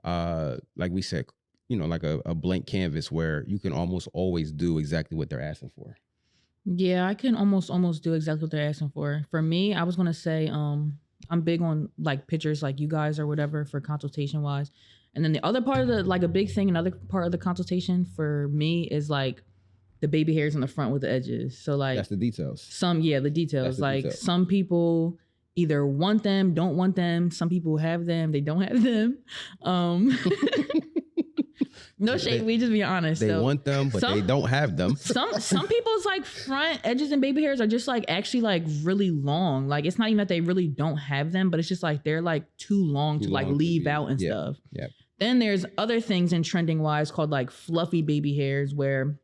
like we said, like a blank canvas where you can almost always do exactly what they're asking for? Yeah, I can almost do exactly what they're asking for. For me, I was gonna say I'm big on like pictures like you guys or whatever for consultation wise. And then the other part of a big thing, another part of the consultation for me is like the baby hairs in the front with the edges. So like that's the details. The details. Some people either want them, don't want them. Some people have them, they don't have them. No shade, we just be honest. They want them, but they don't have them. Some people's like front edges and baby hairs are just like actually like really long. Like it's not even that they really don't have them, but it's just like they're like too long to like leave out and stuff. Yeah. Then there's other things in trending wise called like fluffy baby hairs, where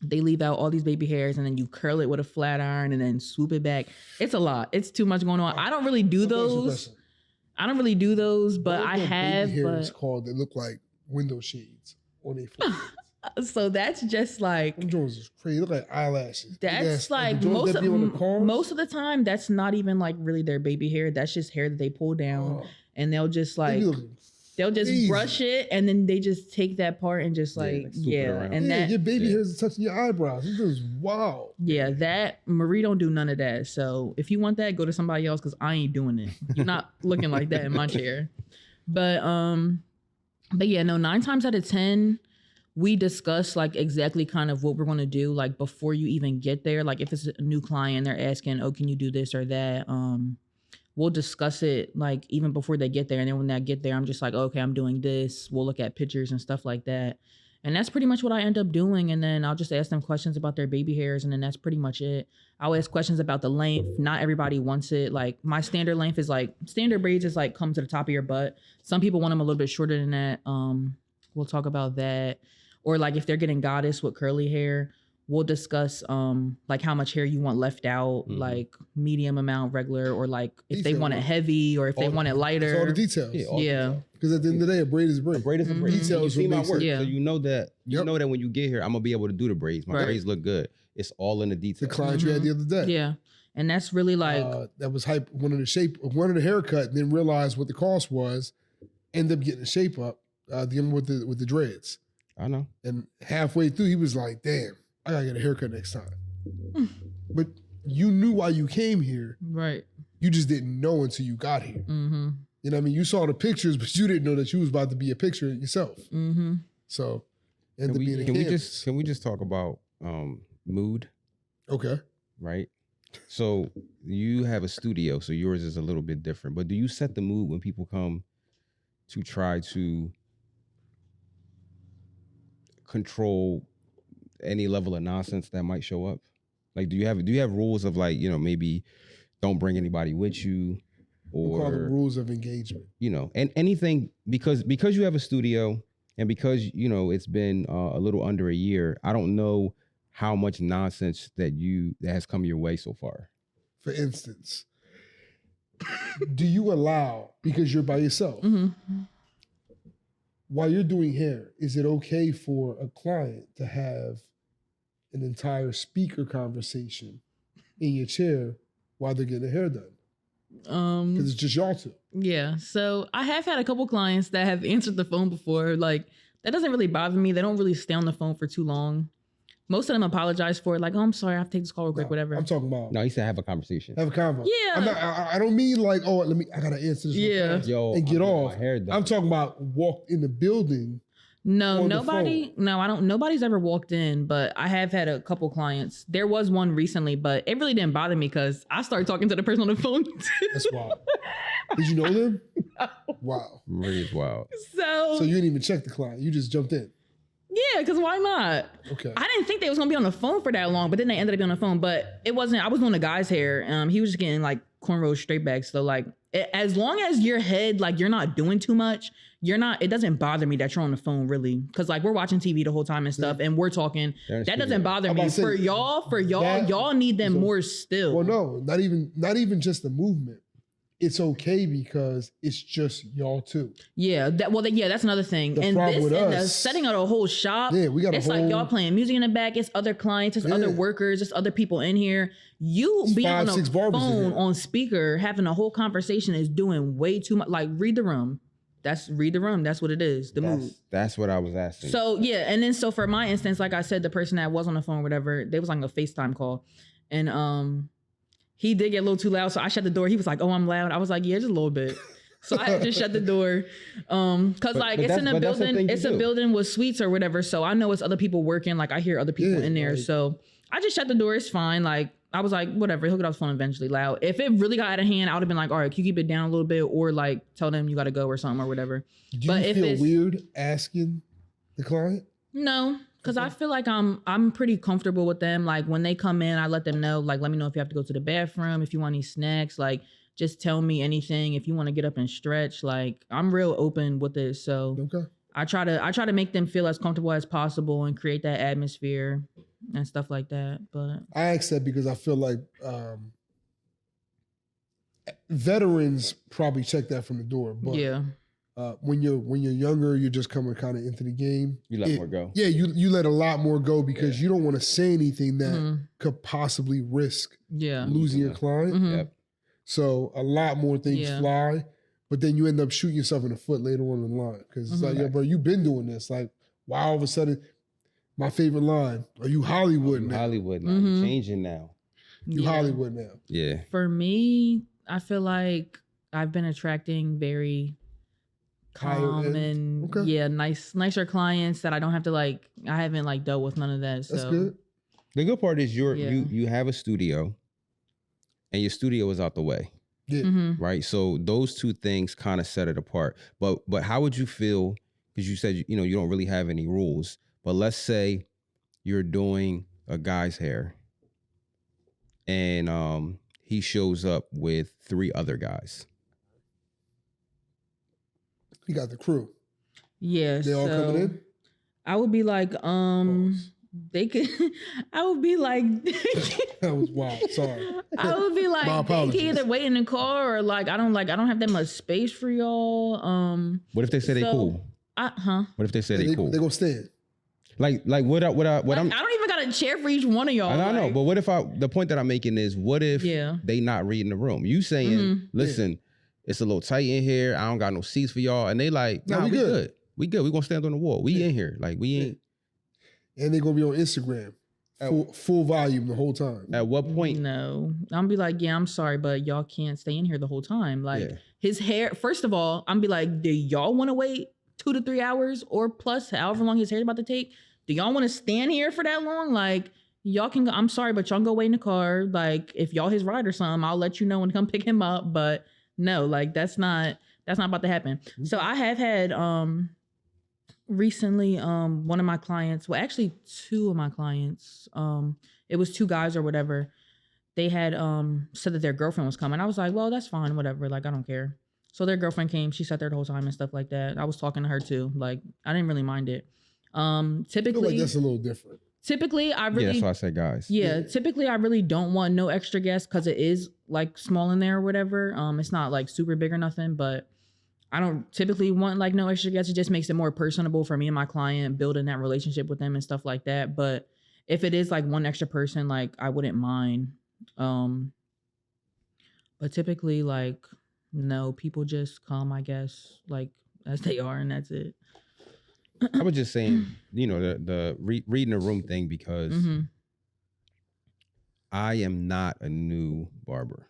they leave out all these baby hairs and then you curl it with a flat iron and then swoop it back. It's a lot. It's too much going on. I don't really do those. But I have. Baby hairs called that look like window shades on their forehead. So that's just like them Jones is crazy. They look like eyelashes. That's like most of the time. That's not even like really their baby hair. That's just hair that they pull down, and they'll just like brush it, and then they just take that part and just and that your baby hairs are touching your eyebrows. This is wow. Yeah, that Marie don't do none of that. So if you want that, go to somebody else, because I ain't doing it. You're not looking like that in my chair. But yeah, no, 9 times out of 10, we discuss like exactly kind of what we're going to do, like before you even get there. Like if it's a new client, they're asking, oh, can you do this or that? We'll discuss it like even before they get there. And then when they get there, I'm just like, okay, I'm doing this. We'll look at pictures and stuff like that. And that's pretty much what I end up doing. And then I'll just ask them questions about their baby hairs. And then that's pretty much it. I'll ask questions about the length. Not everybody wants it. Like my standard length is like, standard braids is like come to the top of your butt. Some people want them a little bit shorter than that. We'll talk about that. Or like if they're getting goddess with curly hair, we'll discuss like how much hair you want left out, like medium amount, regular, or like if they want it heavy or if they want it lighter. It's all the details. Yeah. Because at the end of the day, a braid is a braid. A braid is a braid. Details you see my work. Yeah. So you know that when you get here, I'm gonna be able to do the braids. My braids look good. It's all in the details. The client you had the other day. Yeah. And that's really like that was hype. Wanted the haircut, then realized what the cost was, ended up getting the shape up. The with the dreads. I know. And halfway through, he was like, damn, I gotta get a haircut next time. But you knew why you came here. Right. You just didn't know until you got here. Mm-hmm. You know what I mean? You saw the pictures, but you didn't know that you was about to be a picture yourself. Mm-hmm. So Can we just talk about mood? Okay. Right. So you have a studio, so yours is a little bit different. But do you set the mood when people come to try to control any level of nonsense that might show up? Like, do you have rules of, like, you know, maybe don't bring anybody with you, or we'll call them rules of engagement, you know, and anything, because you have a studio and because, you know, it's been a little under a year. I don't know how much nonsense that has come your way so far. For instance, do you allow, because you're by yourself, while you're doing hair, is it okay for a client to have an entire speaker conversation in your chair while they're getting their hair done? Because it's just y'all two. Yeah. So I have had a couple clients that have answered the phone before. Like, that doesn't really bother me. They don't really stay on the phone for too long. Most of them apologize for it. Like, oh, I'm sorry, I have to take this call real quick, whatever. I'm talking about. No, he said have a conversation. Have a convo. Yeah. I don't mean like, oh, I gotta answer this real fast and get off. I'm talking about walk in the building. No, nobody. No, I don't. Nobody's ever walked in, but I have had a couple clients. There was one recently, but it really didn't bother me because I started talking to the person on the phone. That's wild. Did you know them? No. Wow. Really is wild. So you didn't even check the client. You just jumped in. Yeah, because why not? Okay. I didn't think they was gonna be on the phone for that long, but then they ended up being on the phone. But it wasn't. I was doing the guy's hair. He was just getting like cornrows straight back. So like, as long as your head, like, you're not doing too much, you're not. It doesn't bother me that you're on the phone, really, because like we're watching TV the whole time and stuff, and we're talking. That doesn't bother me. For y'all need them more still. Well, no, not even just the movement. It's okay because it's just y'all two. Yeah, that's another thing. The problem with us, the setting of the whole shop. Yeah, we got. It's like y'all playing music in the back. It's other clients. It's other workers. It's other people in here. You being on a phone on speaker, having a whole conversation is doing way too much. Like, read the room. That's what it is. The mood. That's what I was asking. So yeah, and then so for my instance, like I said, the person that was on the phone, or whatever, they was like a FaceTime call, and he did get a little too loud, so I shut the door. He was like, "Oh, I'm loud." I was like, "Yeah, just a little bit." So I had to shut the door, cause it's in a building. It's a building with suites or whatever. So I know it's other people working. Like, I hear other people in there. Like, so I just shut the door. It's fine. Like, I was like, whatever. He'll get off the phone eventually. Loud. If it really got out of hand, I would have been like, all right, can you keep it down a little bit, or like tell them you got to go or something or whatever. Do you feel weird asking the client? No. Because I feel like I'm pretty comfortable with them. Like, when they come in, I let them know, like, let me know if you have to go to the bathroom, if you want any snacks, like, just tell me anything. If you want to get up and stretch, like, I'm real open with it. So I try to make them feel as comfortable as possible and create that atmosphere and stuff like that. But I ask that because I feel like veterans probably check that from the door. But yeah. When you're younger, you're just coming kind of into the game. You let more go. Yeah, you let a lot more go because you don't want to say anything that could possibly risk losing your client. Mm-hmm. Yep. So a lot more things fly, but then you end up shooting yourself in the foot later on in the line because it's like, yo, bro, you've been doing this. Like, why all of a sudden, my favorite line, are you Hollywood now? Hollywood now. You're changing now. You Hollywood now. Yeah. For me, I feel like I've been attracting very calm and nicer clients that I don't have to I haven't dealt with none of that. So that's good. The good part is you have a studio and your studio is out the way. Yeah. Mm-hmm. Right. So those two things kind of set it apart. But how would you feel? Because you said, you don't really have any rules, but let's say you're doing a guy's hair and he shows up with 3 other guys. You got the crew. Yeah. They all coming in? I would be like, they could, I would be like, that was wild. Sorry. I would be like, they can either wait in the car or I don't have that much space for y'all. What if they say they cool? What if they say they cool? They gonna stand. Like what I'm. I don't even got a chair for each one of y'all. I know, but what if the point that I'm making is, what if they not reading the room? You saying, listen, it's a little tight in here. I don't got no seats for y'all, and they like, nah, we good. We good. We gonna stand on the wall. We in here. Like we ain't. And they're gonna be on Instagram, full volume the whole time. At what point? No, I'm be like, yeah, I'm sorry, but y'all can't stay in here the whole time. Like his hair. First of all, I'm be like, do y'all want to wait 2 to 3 hours or plus, however long his hair's about to take? Do y'all want to stand here for that long? Like y'all can go. I'm sorry, but y'all go wait in the car. Like if y'all his ride or something, I'll let you know and come pick him up. But no, like that's not about to happen. So I have had recently one of my clients, well actually 2 of my clients, it was 2 guys or whatever, they had said that their girlfriend was coming. I was like, well, that's fine, whatever, like I don't care. So their girlfriend came, she sat there the whole time and stuff like that. I was talking to her too, like I didn't really mind it. Typically I feel like that's a little different. Typically I really, that's why I said guys. Yeah, typically I really don't want no extra guests because it is like small in there or whatever. It's not like super big or nothing, but I don't typically want like no extra guests. It just makes it more personable for me and my client, building that relationship with them and stuff like that. But if it is like one extra person, like I wouldn't mind. But typically like, no, people just come, I guess, like as they are, and that's it. I was just saying, the reading the room thing because I am not a new barber,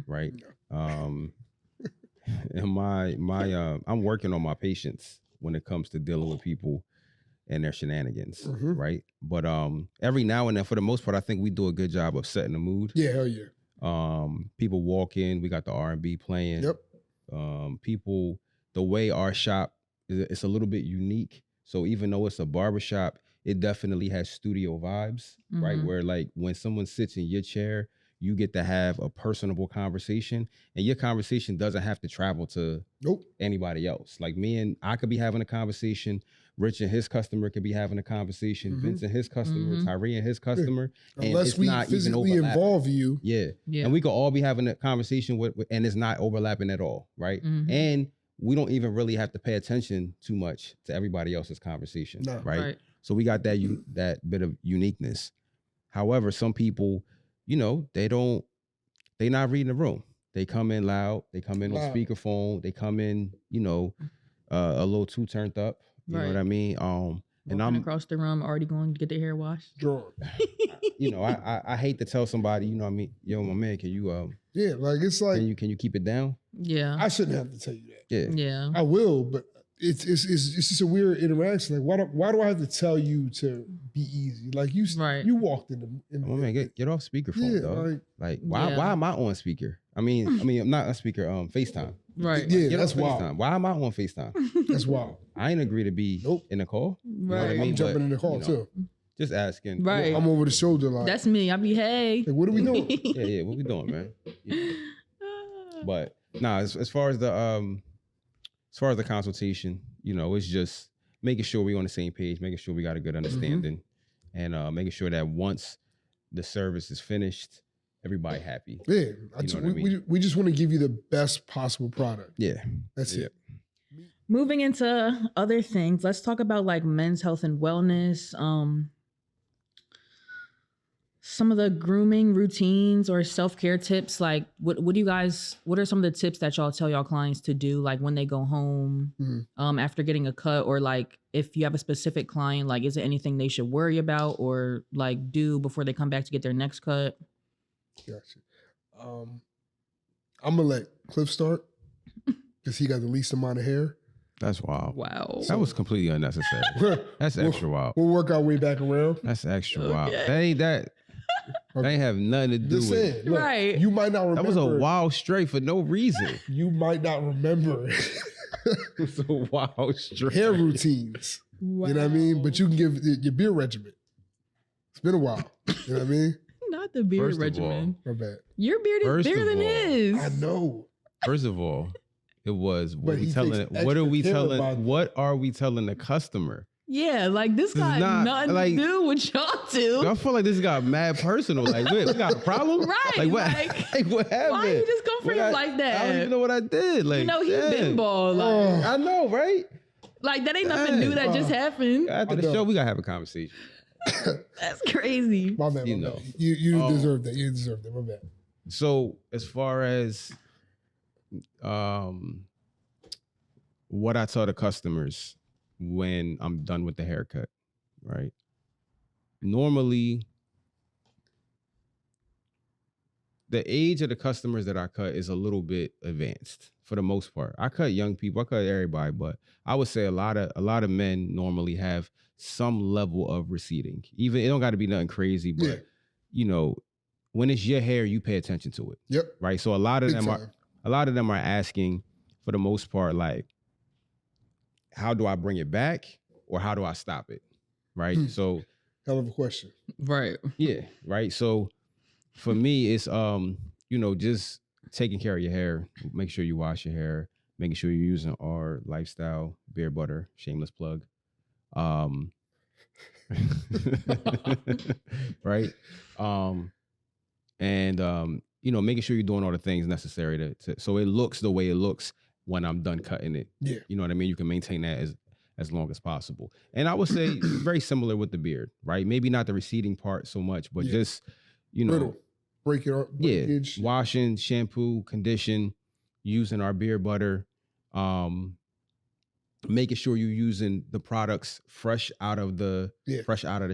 right? And my I'm working on my patience when it comes to dealing with people and their shenanigans, right? But every now and then, for the most part, I think we do a good job of setting the mood. Yeah, hell yeah. People walk in, we got the R&B playing. Yep. People, the way our shop is, it's a little bit unique. So even though it's a barbershop, it definitely has studio vibes, right? Where like when someone sits in your chair, you get to have a personable conversation, and your conversation doesn't have to travel to anybody else. Like I could be having a conversation, Rich and his customer could be having a conversation, Vince and his customer, Tyree and his customer. And unless it's we not physically even involve you. Yeah. And we could all be having a conversation with and it's not overlapping at all, right? And we don't even really have to pay attention too much to everybody else's conversation, right? So we got that bit of uniqueness. However, some people, they're not reading the room. They come in loud. They come in on speakerphone. They come in, a little too turned up. You know what I mean? And I'm across the room already going to get their hair washed. Draw. I hate to tell somebody, I mean, yo, my man, can you yeah, like it's like can you keep it down? Yeah. I shouldn't have to tell you that. Yeah. Yeah. I will, but it's just a weird interaction. Like why do I have to tell you to be easy? Like you walked in the man, get off speakerphone, dog. Like why am I on speaker? I mean I'm not on speaker, FaceTime. Right. Yeah, get that's wild. FaceTime. Why am I on FaceTime? That's wild. I ain't agree to be in the call. Right. You know what I mean? I'm jumping in the call too. Just asking. Right. I'm over the shoulder like that's me. I'll be hey. Like, what are we doing? yeah, what we doing, man? Yeah. But as far as the consultation, it's just making sure we're on the same page, making sure we got a good understanding, and making sure that once the service is finished, everybody happy. Yeah, we just want to give you the best possible product. Yeah, that's it. Moving into other things, let's talk about like men's health and wellness. Some of the grooming routines or self-care tips, like what are some of the tips that y'all tell y'all clients to do, like when they go home, after getting a cut, or like if you have a specific client, like is it anything they should worry about or like do before they come back to get their next cut? Gotcha. I'm gonna let Cliff start because he got the least amount of hair. That's wild. Wow. That was completely unnecessary. That's extra wild. We'll work our way back around. That's extra wild. That ain't have nothing to do with it. Look, right. You might not remember. That was a wild straight for no reason. You might not remember It was a wild straight. hair routines. Wow. You know what I mean? But you can give your beard regimen. It's been a while. You know what I mean? Not the beard First of regimen. My bad. Your beard is bigger than his. I know. First of all, it was But he takes what are we extra care telling about it. what are we telling the customer? Yeah, like this got not, nothing like- to do with y'all two. I feel like this got mad personal. Like, wait, we got a problem? Right, Like what? like, Like, what happened? Why you just come for him like that? I don't even know what I did. Like, You know, he damn. been ball. Like, I know, right? like that ain't nothing new that just happened. After the show, we gotta have a conversation. That's crazy. My bad. You My know. bad. You deserve that. You deserve that. My bad. So as far as what I tell the customers, when I'm done with the haircut, right? Normally, the age of the customers that I cut is a little bit advanced for the most part. I cut young people, I cut everybody, but I would say a lot of men normally have some level of receding. Even it don't got to be nothing crazy, but Yeah. you know, when it's your hair, you pay attention to it. Yep. Right. So a lot of Big them time. are asking for the most part, like, how do I bring it back or how do I stop it? Right. So Hell of a question. Right. yeah, right. So for me, it's just taking care of your hair. Make sure you wash your hair, making sure you're using our lifestyle beard butter, shameless plug. Right. Making sure you're doing all the things necessary to so it looks the way it looks when I'm done cutting it. Yeah. You know what I mean? You can maintain that as long as possible. And I would say very similar with the beard, right? Maybe not the receding part so much, but just, Brittle. Break it up. Breakage. Yeah. Washing, shampoo, condition, using our beard butter, making sure you're using the products fresh out of the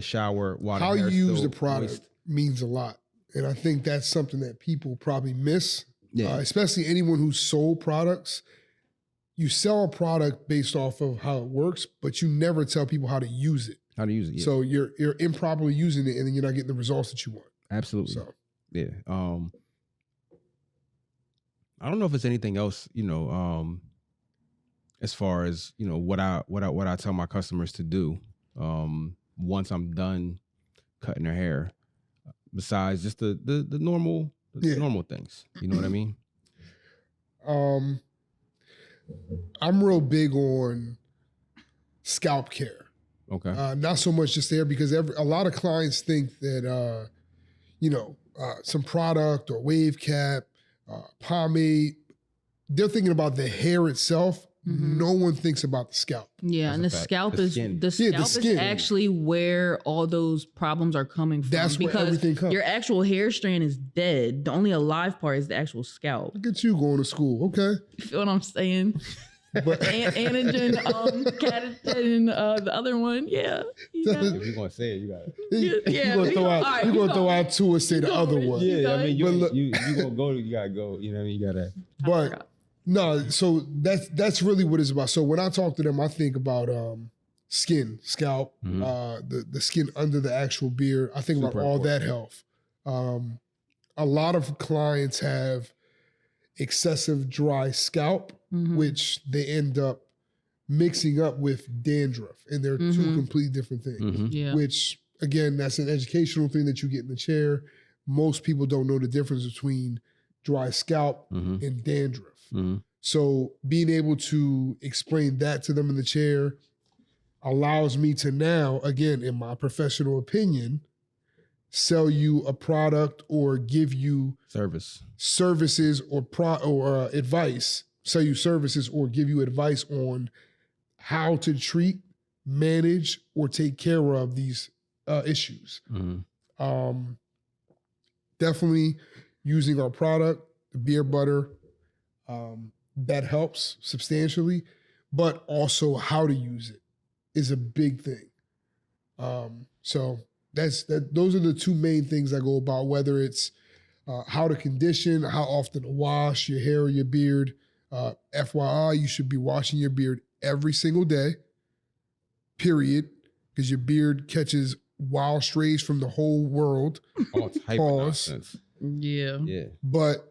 shower. While how the you hair's use still the product moist. means a lot. And I think that's something that people probably miss, Yeah. especially anyone who's sold products. You sell a product based off of how it works, but you never tell people how to use it. How to use it. Yeah. So you're improperly using it, and then you're not getting the results that you want. Absolutely. So yeah. I don't know if it's anything else, as far as, what I tell my customers to do once I'm done cutting their hair, besides just the normal normal things. You know what I mean? I'm real big on scalp care. Okay. Not so much just there, because a lot of clients think that some product or wave cap, pomade, they're thinking about the hair itself. Mm-hmm. No one thinks about the scalp. Yeah, That's and a the fact. scalp The is skin. the scalp is skin. actually where all those problems are coming from. That's where because everything comes. your actual hair strand is dead. The only alive part is the actual scalp. Look at you going to school, okay? You feel what I'm saying? But Anagen, catechin, the other one, yeah. If you're gonna say it, you got it. Yeah, you're gonna throw out two and say the other one. Yeah, I mean, But you gonna go, you gotta go. You know what I mean? You gotta. But no, so that's really what it's about. So when I talk to them, I think about skin, scalp, the skin under the actual beard. I think Super about all important. that health. A lot of clients have excessive dry scalp, which they end up mixing up with dandruff, and they're two completely different things. Yeah. Which, again, that's an educational thing that you get in the chair. Most people don't know the difference between dry scalp and dandruff. So being able to explain that to them in the chair allows me to now, again, in my professional opinion, sell you a product or give you services or advice, sell you services or give you advice on how to treat, manage, or take care of these issues. Definitely using our product, the beard butter, that helps substantially, but also how to use it is a big thing. So those are the two main things I go about, whether it's how to condition, how often to wash your hair or your beard. FYI, you should be washing your beard every single day, period, because your beard catches wild strays from the whole world. All type of nonsense. Yeah. Yeah. But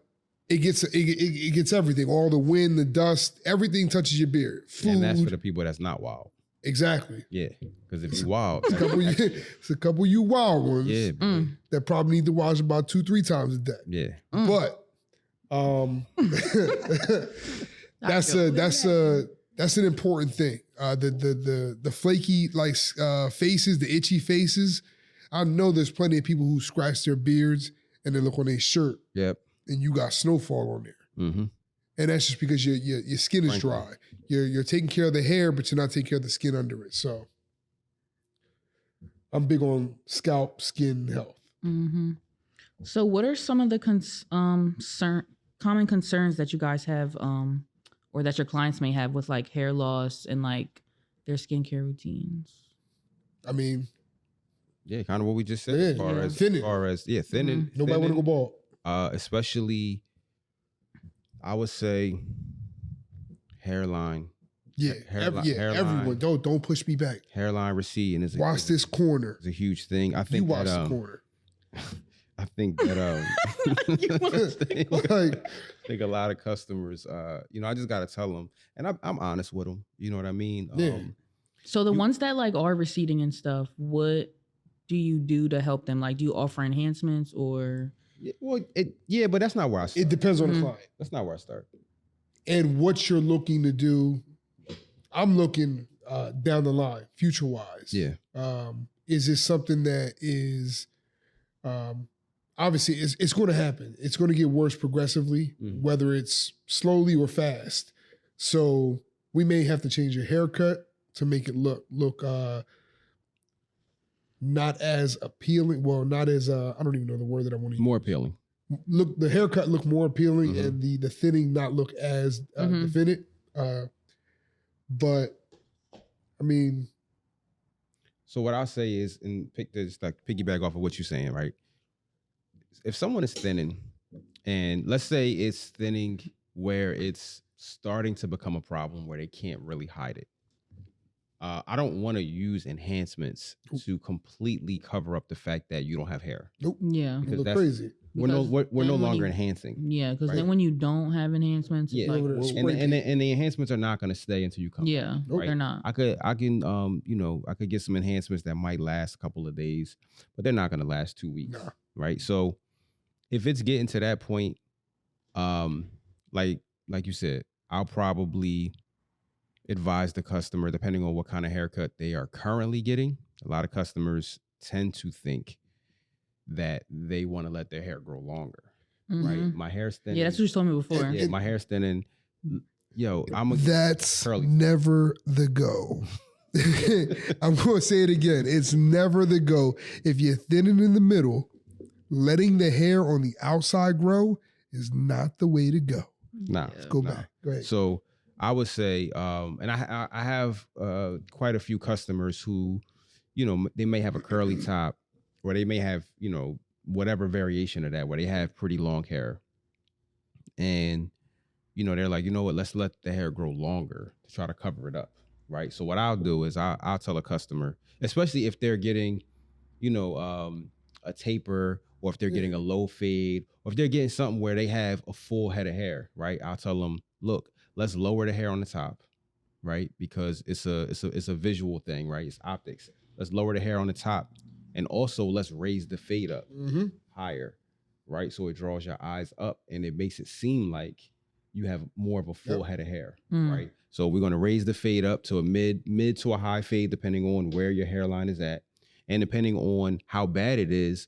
it gets everything, all the wind, the dust, everything touches your beard. Food. And that's for the people that's not wild. Exactly. Yeah. Because if you wild, It's a couple of you wild ones yeah, that probably need to wash about 2-3 times a day. yeah. But that's an important thing. The flaky faces, the itchy faces. I know there's plenty of people who scratch their beards and they look on their shirt Yep. and you got snowfall on there. Mm-hmm. And that's just because your skin is Frankly. dry. You're taking care of the hair, but you're not taking care of the skin under it. So I'm big on scalp, skin health. Mm-hmm. So what are some of the common concerns that you guys have or that your clients may have with like hair loss and like their skincare routines? I mean, Yeah, kind of what we just said. Yeah, as far yeah. as Thinning. as far as thinning. nobody want to go bald. Especially, I would say, hairline. Yeah, Hairline. everyone. Don't push me back. Hairline receding is Watch this corner. Is a huge thing. I You think watch that, the corner. I think that Like, I think a lot of customers, I just gotta tell them, and I'm honest with them. You know what I mean? Yeah. So the ones that like are receding and stuff, what do you do to help them? Like, do you offer enhancements or? But that's not where I start. it depends on the client That's not where I start. and what you're looking to do. I'm looking down the line, future wise. Yeah. Is this something that is obviously it's going to happen. It's going to get worse progressively, whether it's slowly or fast. So we may have to change your haircut to make it look not as appealing. Well, not as I don't even know the word that I want to use. More appealing. Look, the haircut look more appealing, and the thinning not look as definite. But I mean, so what I'll say is, and piggyback off of what you're saying, right? If someone is thinning, and let's say it's thinning where it's starting to become a problem where they can't really hide it. I don't want to use enhancements to completely cover up the fact that you don't have hair. Nope. Yeah. It look crazy. We're no longer enhancing. Yeah, because right? then when you don't have enhancements, Yeah, it's like, and the enhancements are not going to stay until you come. yeah, Nope. they're not. I could get some enhancements that might last a couple of days, but they're not going to last 2 weeks. Nah. Right. So if it's getting to that point, like you said, I'll probably advise the customer, depending on what kind of haircut they are currently getting. A lot of customers tend to think that they want to let their hair grow longer. Right. My hair's thinning. Yeah, that's what you told me before. Yeah, my hair's thinning. That's curly. never the go. I'm going to say it again. It's never the go. If you're thinning in the middle, letting the hair on the outside grow is not the way to go. Nah. Let's go back. Go ahead. So I would say, and I have quite a few customers who, they may have a curly top, or they may have, whatever variation of that, where they have pretty long hair. And, they're like, you know what, let's let the hair grow longer to try to cover it up. Right. So what I'll do is I'll tell a customer, especially if they're getting, a taper, or if they're getting a low fade, or if they're getting something where they have a full head of hair. Right. I'll tell them, look, let's lower the hair on the top. Right. Because it's a visual thing. Right. It's optics. Let's lower the hair on the top. And also let's raise the fade up higher, right? So it draws your eyes up and it makes it seem like you have more of a full head of hair, right? So we're going to raise the fade up to a mid to a high fade, depending on where your hairline is at. And depending on how bad it is,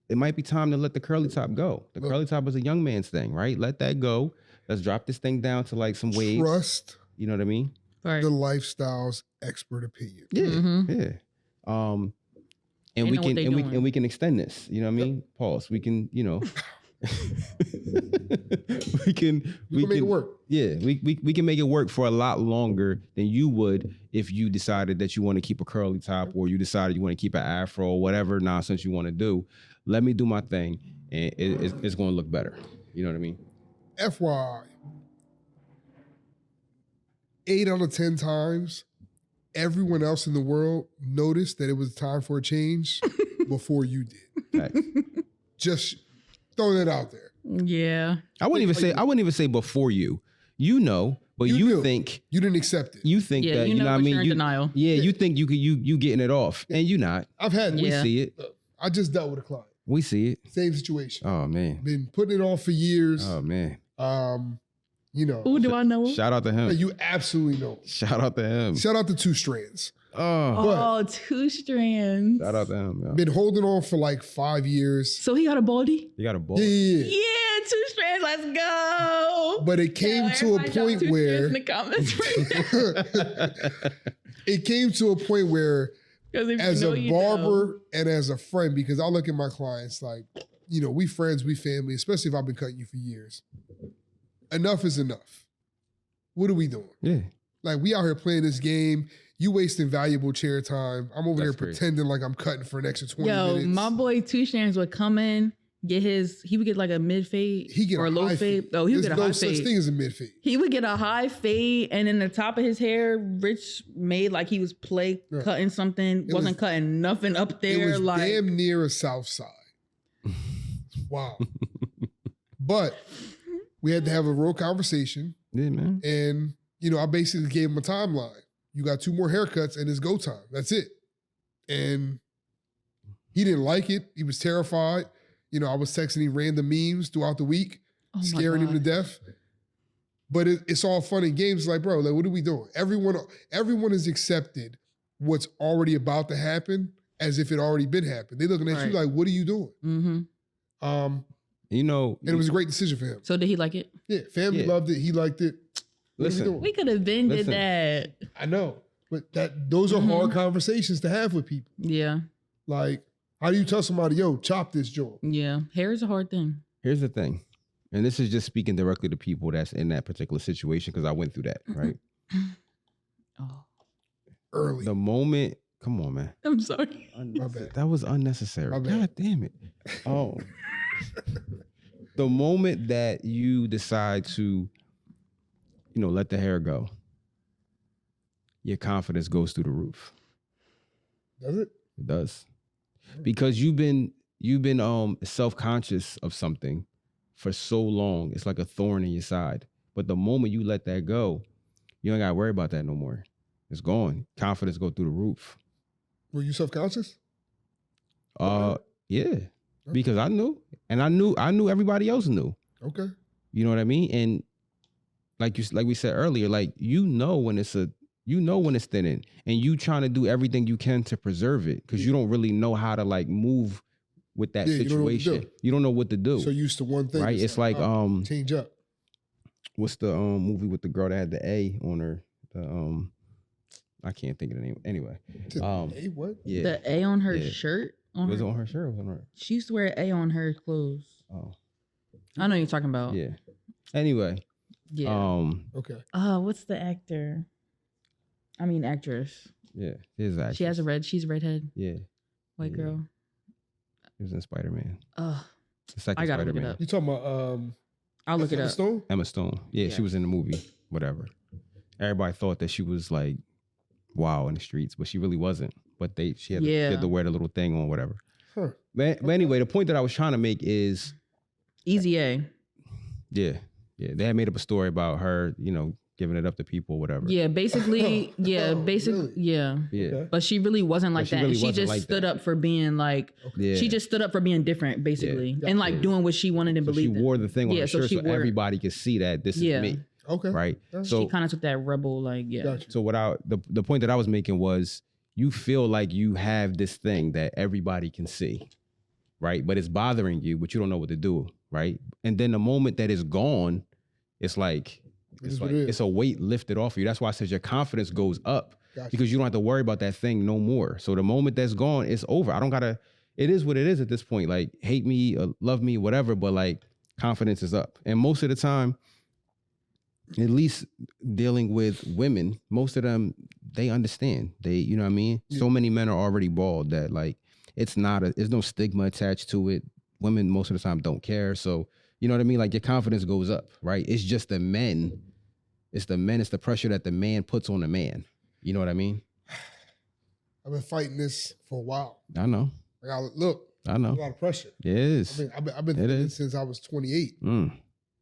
it might be time to let the curly top go. The curly top is a young man's thing, right? Let that go. Let's drop this thing down to like some waves. Trust You know what I mean? Right. the lifestyle's expert opinion. Yeah. Yeah. And They we know what can they and doing. we can extend this. You know what I mean? Pause. We can, we can make it work. Yeah, we can make it work for a lot longer than you would if you decided that you want to keep a curly top, or you decided you want to keep an afro, or whatever nonsense you want to do. Let me do my thing, and it's going to look better. You know what I mean? FYI, 8 out of 10 times, everyone else in the world noticed that it was time for a change before you did. Facts. Just throwing it out there. Yeah. I wouldn't even say before you. But you knew. think You didn't accept it. you think Yeah, that you you know know what I but mean. you're in denial. Yeah, you think you getting it off, and you not. I've had We Yeah. see it. I just dealt with a client. We see it. Same situation. Oh man. Been putting it on for years. Oh man. Who do I know? Shout out to him. You absolutely know. Shout out to him. Shout out to 2 Strands. Oh, Oh, 2 strands. shout out to him. Yo. Been holding on for like 5 years. So he got a baldy? You got a ball. Yeah. Yeah, 2 strands. Let's go. But it came to a Everybody drop point 2 where strands in the comments right now. it came to a point where 'Cause if as you know, a you barber know. and as a friend, because I look at my clients like, we friends, we family, especially if I've been cutting you for years. Enough is enough. What are we doing? Yeah. Like, we out here playing this game. You wasting valuable chair time. I'm over That's there crazy. pretending like I'm cutting for an extra 20 minutes. my boy Two Strands would come in, he would get like a mid fade He get or a a low high fade. fade. Oh, he would There's get a high no such fade. thing as a mid fade. He would get a high fade, and then the top of his hair, Rich made like he was Yeah. cutting something, It wasn't was- cutting nothing up there. It was like damn near a South Side. Wow. But we had to have a real conversation. Yeah, man. And, I basically gave him a timeline. You got 2 more haircuts and it's go time. That's it. And he didn't like it. He was terrified. I was texting him random memes throughout the week, oh my scaring him to God. death. But it's all fun and games. Like, bro, like, what are we doing? Everyone has accepted what's already about to happen as if it already been happened. They looking at you Right. like, what are you doing? Mm-hmm. And it was a great decision for him. So did he like it? Yeah, family Yeah. loved it. He liked it. What are we Listen. doing? We could have been did Listen. that. I know, but those are hard conversations to have with people. Yeah, Like, how do you tell somebody, yo, chop this joint? yeah. Hair is a hard thing. Here's the thing, and this is just speaking directly to people that's in that particular situation because I went through that, right? Oh, Early. The moment, come on, man. I'm sorry. My bad. That was unnecessary. My bad. God damn it. Oh. The moment that you decide to, let the hair go, your confidence goes through the roof. Does it? It does. Because you've been self-conscious of something for so long. It's like a thorn in your side. But the moment you let that go, you ain't gotta worry about that no more. It's gone. Confidence go through the roof. Were you self-conscious? Yeah. Because I knew. And I knew everybody else knew. Okay. You know what I mean? And like we said earlier, like when it's thinning, and you trying to do everything you can to preserve it because you don't really know how to like move with that Yeah, you don't know what to situation. do. You don't know what to do. So used to one thing. Right? It's like change up. what's the movie with the girl that had the A on her? I can't think of the name. Anyway. Hey, what? Yeah. The A on her Yeah. shirt. Was it on her shirt or was it on her? She used to wear an A on her clothes. Oh. I know what you're talking about. Yeah. Anyway. Yeah. Okay. What's the actor? I mean actress. Yeah. His actress. She's a redhead, Yeah. white Yeah. girl. He was in Spider-Man. I The second gotta look it Spider-Man. up. You talking about I'll look it Emma up. Stone? Emma Stone. Yeah, she Yeah. was in the movie. Whatever. Everybody thought that she was like wow in the streets, but she really wasn't. But she had to wear the little thing on, whatever. Huh. But anyway, the point that I was trying to make is, Easy A. yeah, they had made up a story about her, giving it up to people or whatever. Yeah, basically, Really? yeah. Yeah. Okay. But she really wasn't like But she that. really And she wasn't just like stood that. up for being like, Yeah. she just stood up for being different, basically. Yeah. And like Yeah. doing what she wanted and So she believed in. wore the thing on Yeah, her so shirt she so wore it. everybody could see that this Yeah. is me, Okay. right? Yeah. So She kind of took that rebel, like, yeah. Gotcha. So the point that I was making was you feel like you have this thing that everybody can see, right? But it's bothering you, but you don't know what to do, right? And then the moment that it's gone, it's like is what it is. it's a weight lifted off of you. That's why I said your confidence goes up Gotcha. because you don't have to worry about that thing no more. So the moment that's gone, it's over. It is what it is at this point. Like hate me, or love me, whatever, but like confidence is up. And most of the time, at least dealing with women, most of them, they understand. You know what I mean? Yeah. So many men are already bald that like, there's no stigma attached to it. Women most of the time don't care. So, you know what I mean? Like your confidence goes up, right? It's just the men. It's the pressure that the man puts on the man. You know what I mean? I've been fighting this for a while. I know. Look, I a know. lot of pressure. It is. I've been It fighting is. since I was 28.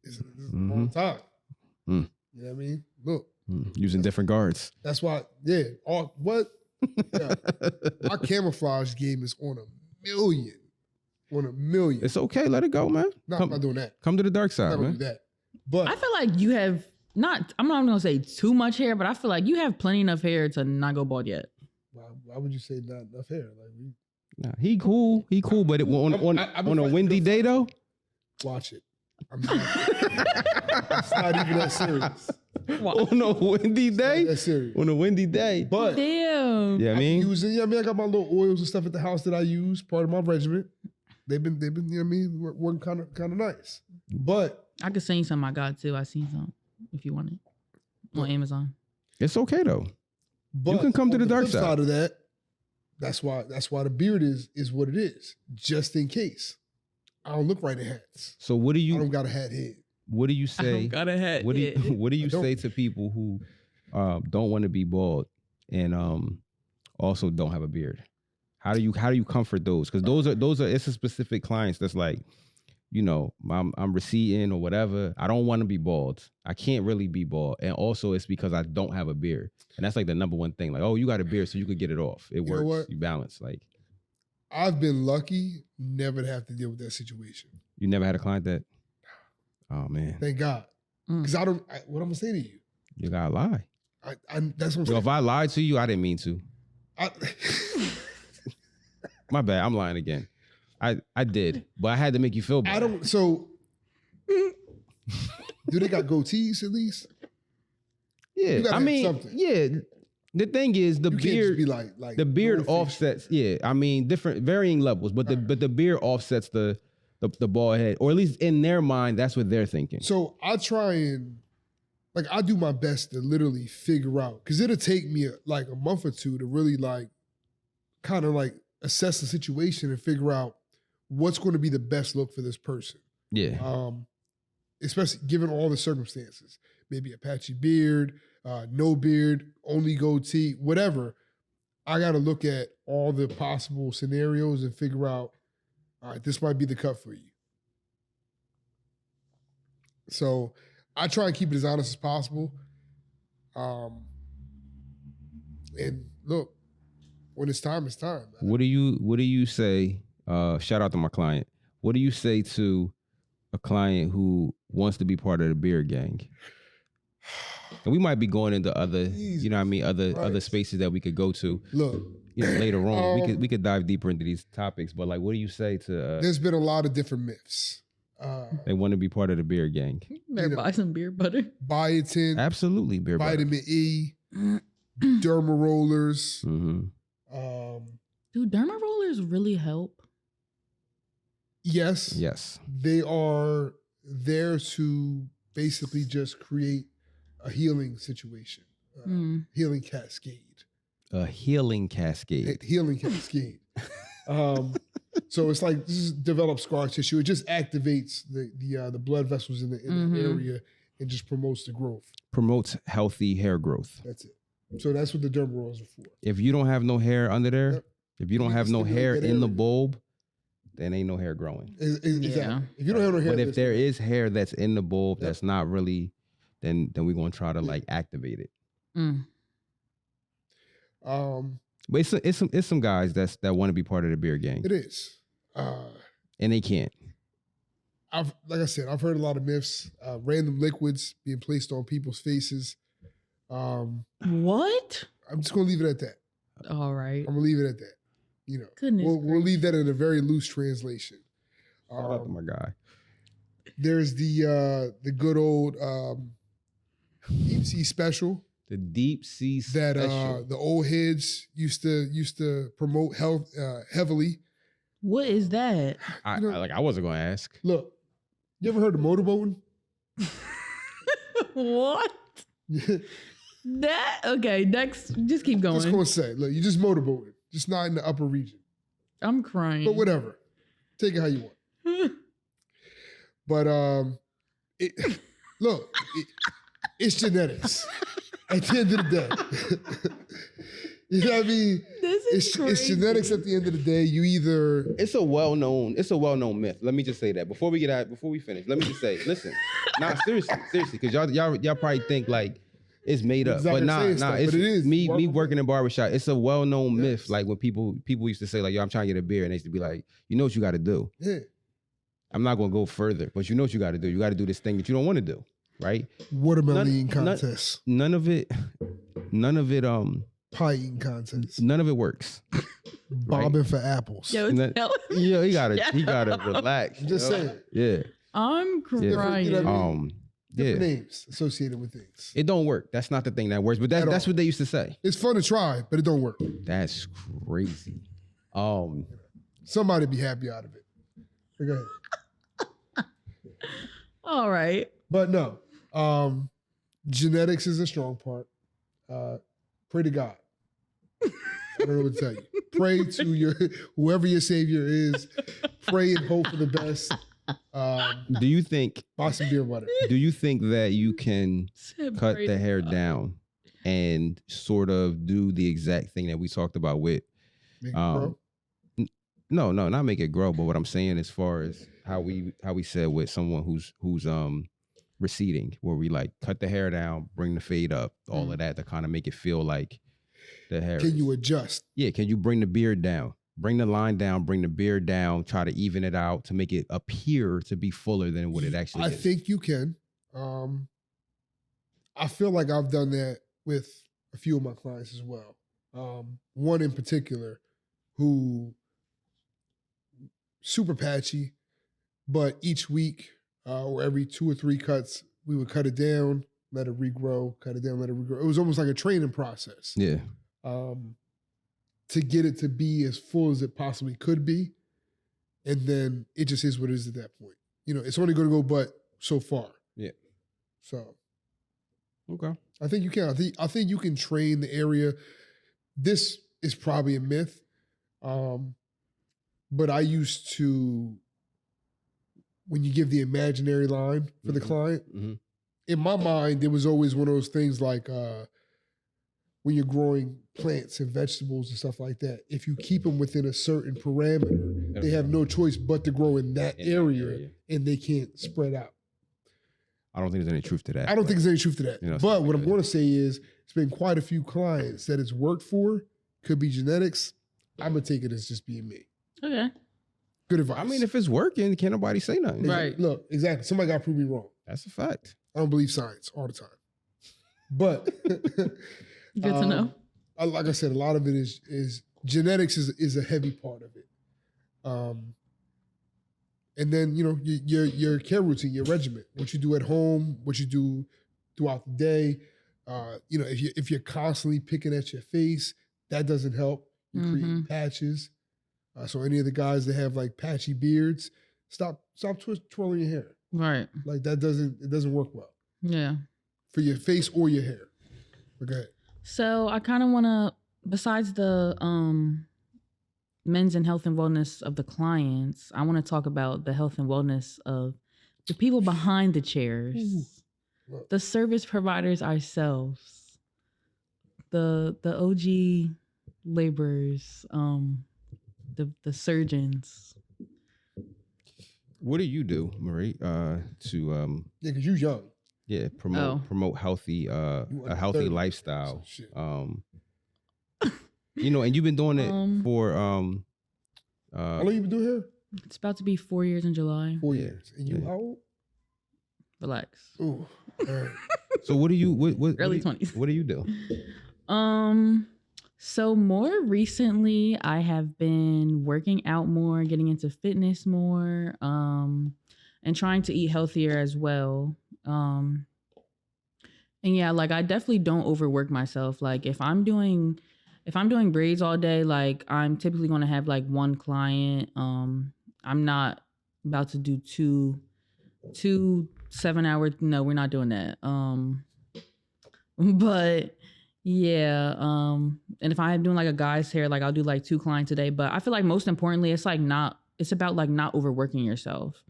This is a long time. Mm. You know what I mean? Look, Using different guards. that's why, yeah. What? Yeah. My camouflage game is on a million. On a million. It's okay. Let it go, man. No, I'm not doing that. Come to the dark I'm side, not gonna man. do that. But I feel like you have I'm not gonna say too much hair, but I feel like you have plenty enough hair to not go bald yet. why would you say not enough hair? Like, Nah, he cool, but I've been on a fighting windy day though. watch it. I'm not, it's not even that serious. On a windy Not day. that serious. On a windy day. But Damn. Yeah, I mean, I got my little oils and stuff at the house that I use, part of my regimen. They've been, you know what I mean, working kind of nice. But I could send you some I got too. I seen some if you want it on Amazon. it's okay though. But You can come to on the dark flip side. of that. That's why the beard is what it is, just in case. I don't look right in hats. So what do I you don't got a hat head. what do you I don't say? got a hat. What do you what do you I don't. say to people who don't want to be bald and also don't have a beard? How do you comfort those? Because those are it's a specific clients that's like, you know, I'm receding or whatever. I don't want to be bald. I can't really be bald. And also it's because I don't have a beard. And that's like the number one thing. Like, oh, you got a beard, so you could get it off. It You know works. what? You balance. Like, I've been lucky never to have to deal with that situation. you never had a client that, oh man, Thank God. Because what I'm gonna say to you, you gotta lie. that's what I'm Yo, saying. if I lied to you, I didn't mean to. I, My bad. I'm lying again. I did, but I had to make you feel bad. I don't. So, do they got goatees at least? Yeah, You gotta I have mean, something. yeah. The thing is, the You can't just beard, be like the beard no facial. offsets. Yeah, I mean, different, varying levels, but the beard offsets the bald head, or at least in their mind, that's what they're thinking. So I try and I do my best to literally figure out, because it'll take me a month or two to really kind of assess the situation and figure out what's going to be the best look for this person. Yeah, Especially given all the circumstances. Maybe a patchy beard, no beard, only goatee, whatever. I got to look at all the possible scenarios and figure out, all right, this might be the cut for you. So I try and keep it as honest as possible. And look, when it's time, it's time. What do you say? Shout out to my client. What do you say to a client who wants to be part of the beard gang? And we might be going into other, you know what I mean, other spaces that we could go to. Look, you know, later on, we could dive deeper into these topics. But like, what do you say to? There's been a lot of different myths. They want to be part of the beard gang. Better buy some beard butter. Biotin, Absolutely, beard butter. vitamin E, derma rollers. Mm-hmm. Do derma rollers really help? Yes, Yes. they are there to basically just create a healing situation, healing cascade. A healing cascade. Healing cascade. So it's like this develops scar tissue. It just activates the blood vessels in the area and just promotes the growth. Promotes healthy hair growth. That's it. So that's what the derma rolls are for. If you don't have no hair under there, Yep. if you don't You have can no stimulate hair that in the area. bulb, then ain't no hair growing. Exactly. Yeah. If you don't have no hair, But if there's- there is hair that's in the bulb Yep. that's not really, then we're gonna try to like activate it. But it's some guys that want to be part of the beer gang it is. and they can't. Like I said, I've heard a lot of myths. Random liquids being placed on people's faces. What? I'm just gonna leave it at that. All right. I'm gonna leave it at that. You know, Goodness we'll leave that in a very loose translation. Shout out to my guy. There's the good old deep sea special The deep sea that special. the old heads used to promote health heavily. What is that? I wasn't gonna ask. Look, you ever heard of motorboating? What? That okay? Next, just keep going. Just gonna say, look, you just motorboating, just not in the upper region. I'm crying. But whatever, take it how you want. But it's genetics. At the end of the day, you know what I mean. This is crazy. It's genetics. At the end of the day, you either It's a well-known myth. Let me just say that before we finish. Let me just say, listen, seriously, because y'all probably think like it's made up, Exactly but nah, saying stuff, it's but it is. me working in barbershop. It's a well-known Yes. myth. Like when people used to say like, yo, I'm trying to get a beer, and they used to be like, you know what you got to do. yeah. I'm not gonna go further, but you know what you got to do. You got to do this thing that you don't want to do, right? Watermelon eating contest, None of it. pie eating contest, None of it works. bobbing for apples. Yo, None- tell- Yeah, he gotta Yeah. relax. I'm just yo. saying, Yeah. I'm you know crying. what I mean? Yeah. different names associated with things. It don't work. That's not the thing that works. But At that's all. what they used to say. It's fun to try, but it don't work. That's crazy. Somebody be happy out of it. Go ahead. All right. But no, genetics is a strong part. Pray to God. I don't know what to tell you. Pray to your whoever your savior is. Pray and hope for the best. Do you think? Buy some beer butter. Do you think that you can cut the hair down and sort of do the exact thing that we talked about with? Make it grow? No, not make it grow. But what I'm saying, as far as how we said with someone who's receding, where we like cut the hair down, bring the fade up, all of that to kind of make it feel like the hair. Can you adjust? Yeah, can you bring the beard down? Bring the line down, bring the beard down, try to even it out to make it appear to be fuller than what it actually is. I think you can. I feel like I've done that with a few of my clients as well. One in particular who super patchy, but each week or every 2 or 3 cuts, we would cut it down, let it regrow, cut it down, let it regrow. It was almost like a training process. Yeah. To get it to be as full as it possibly could be. And then it just is what it is at that point. You know, it's only going to go but so far. Yeah. So. Okay. I think you can. I think you can train the area. This is probably a myth. But I used to, when you give the imaginary line for the client, in my mind, it was always one of those things like when you're growing plants and vegetables and stuff like that, if you keep them within a certain parameter, they have no choice but to grow in that area and they can't spread out. I don't think there's any truth to that. I don't think there's any truth to that. You know, but what I'm going to say is it's been quite a few clients that it's worked for. Could be genetics. I'm going to take it as just being me. Okay. Good advice. I mean, if it's working, can't nobody say nothing. Right. Look, exactly. Somebody got to prove me wrong. That's a fact. I don't believe science all the time. But good to know. Like I said, a lot of it is genetics is a heavy part of it. And then, you know, your care routine, your regimen, what you do at home, what you do throughout the day. You know, if you're constantly picking at your face, that doesn't help. You create patches. So any of the guys that have like patchy beards, stop twirling your hair. Right. Like it doesn't work well. Yeah. For your face or your hair. But go ahead. So I kind of want to, besides the men's and health and wellness of the clients, I want to talk about the health and wellness of the people behind the chairs, the service providers ourselves, the OG laborers, the surgeons. What do you do, Marie, to Yeah, because you're young. Yeah, promote healthy a healthy lifestyle. You know, and you've been doing it for how long you been doing here? It's about to be 4 years in July. 4 years. And you how old? Relax. Ooh. All right. So what do you what early 20s. What do you do? So more recently I have been working out more, getting into fitness more, and trying to eat healthier as well. And yeah, like I definitely don't overwork myself. Like if I'm doing braids all day, like I'm typically going to have like one client. I'm not about to do two 7-hour. No, we're not doing that. But yeah. And if I'm doing like a guy's hair, like I'll do like 2 clients a day, but I feel like most importantly, it's about like not overworking yourself.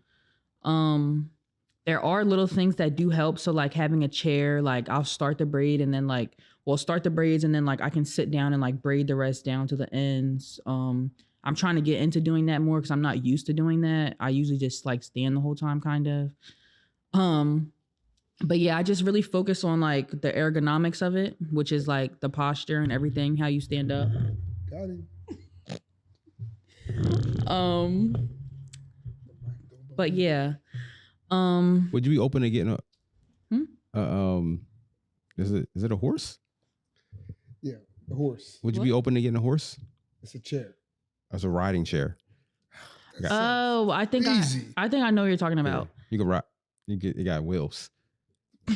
There are little things that do help. So like having a chair, like I'll start the braid and then start the braids and then like I can sit down and like braid the rest down to the ends. I'm trying to get into doing that more because I'm not used to doing that. I usually just like stand the whole time kind of. But yeah, I just really focus on like the ergonomics of it, which is like the posture and everything, how you stand up. Got it. But yeah. Would you be open to getting is it a horse? Yeah, a horse. Would you be open to getting a horse? It's a chair. As a riding chair. Oh, I think I know what you're talking about. Yeah. You can ride. You got wheels. A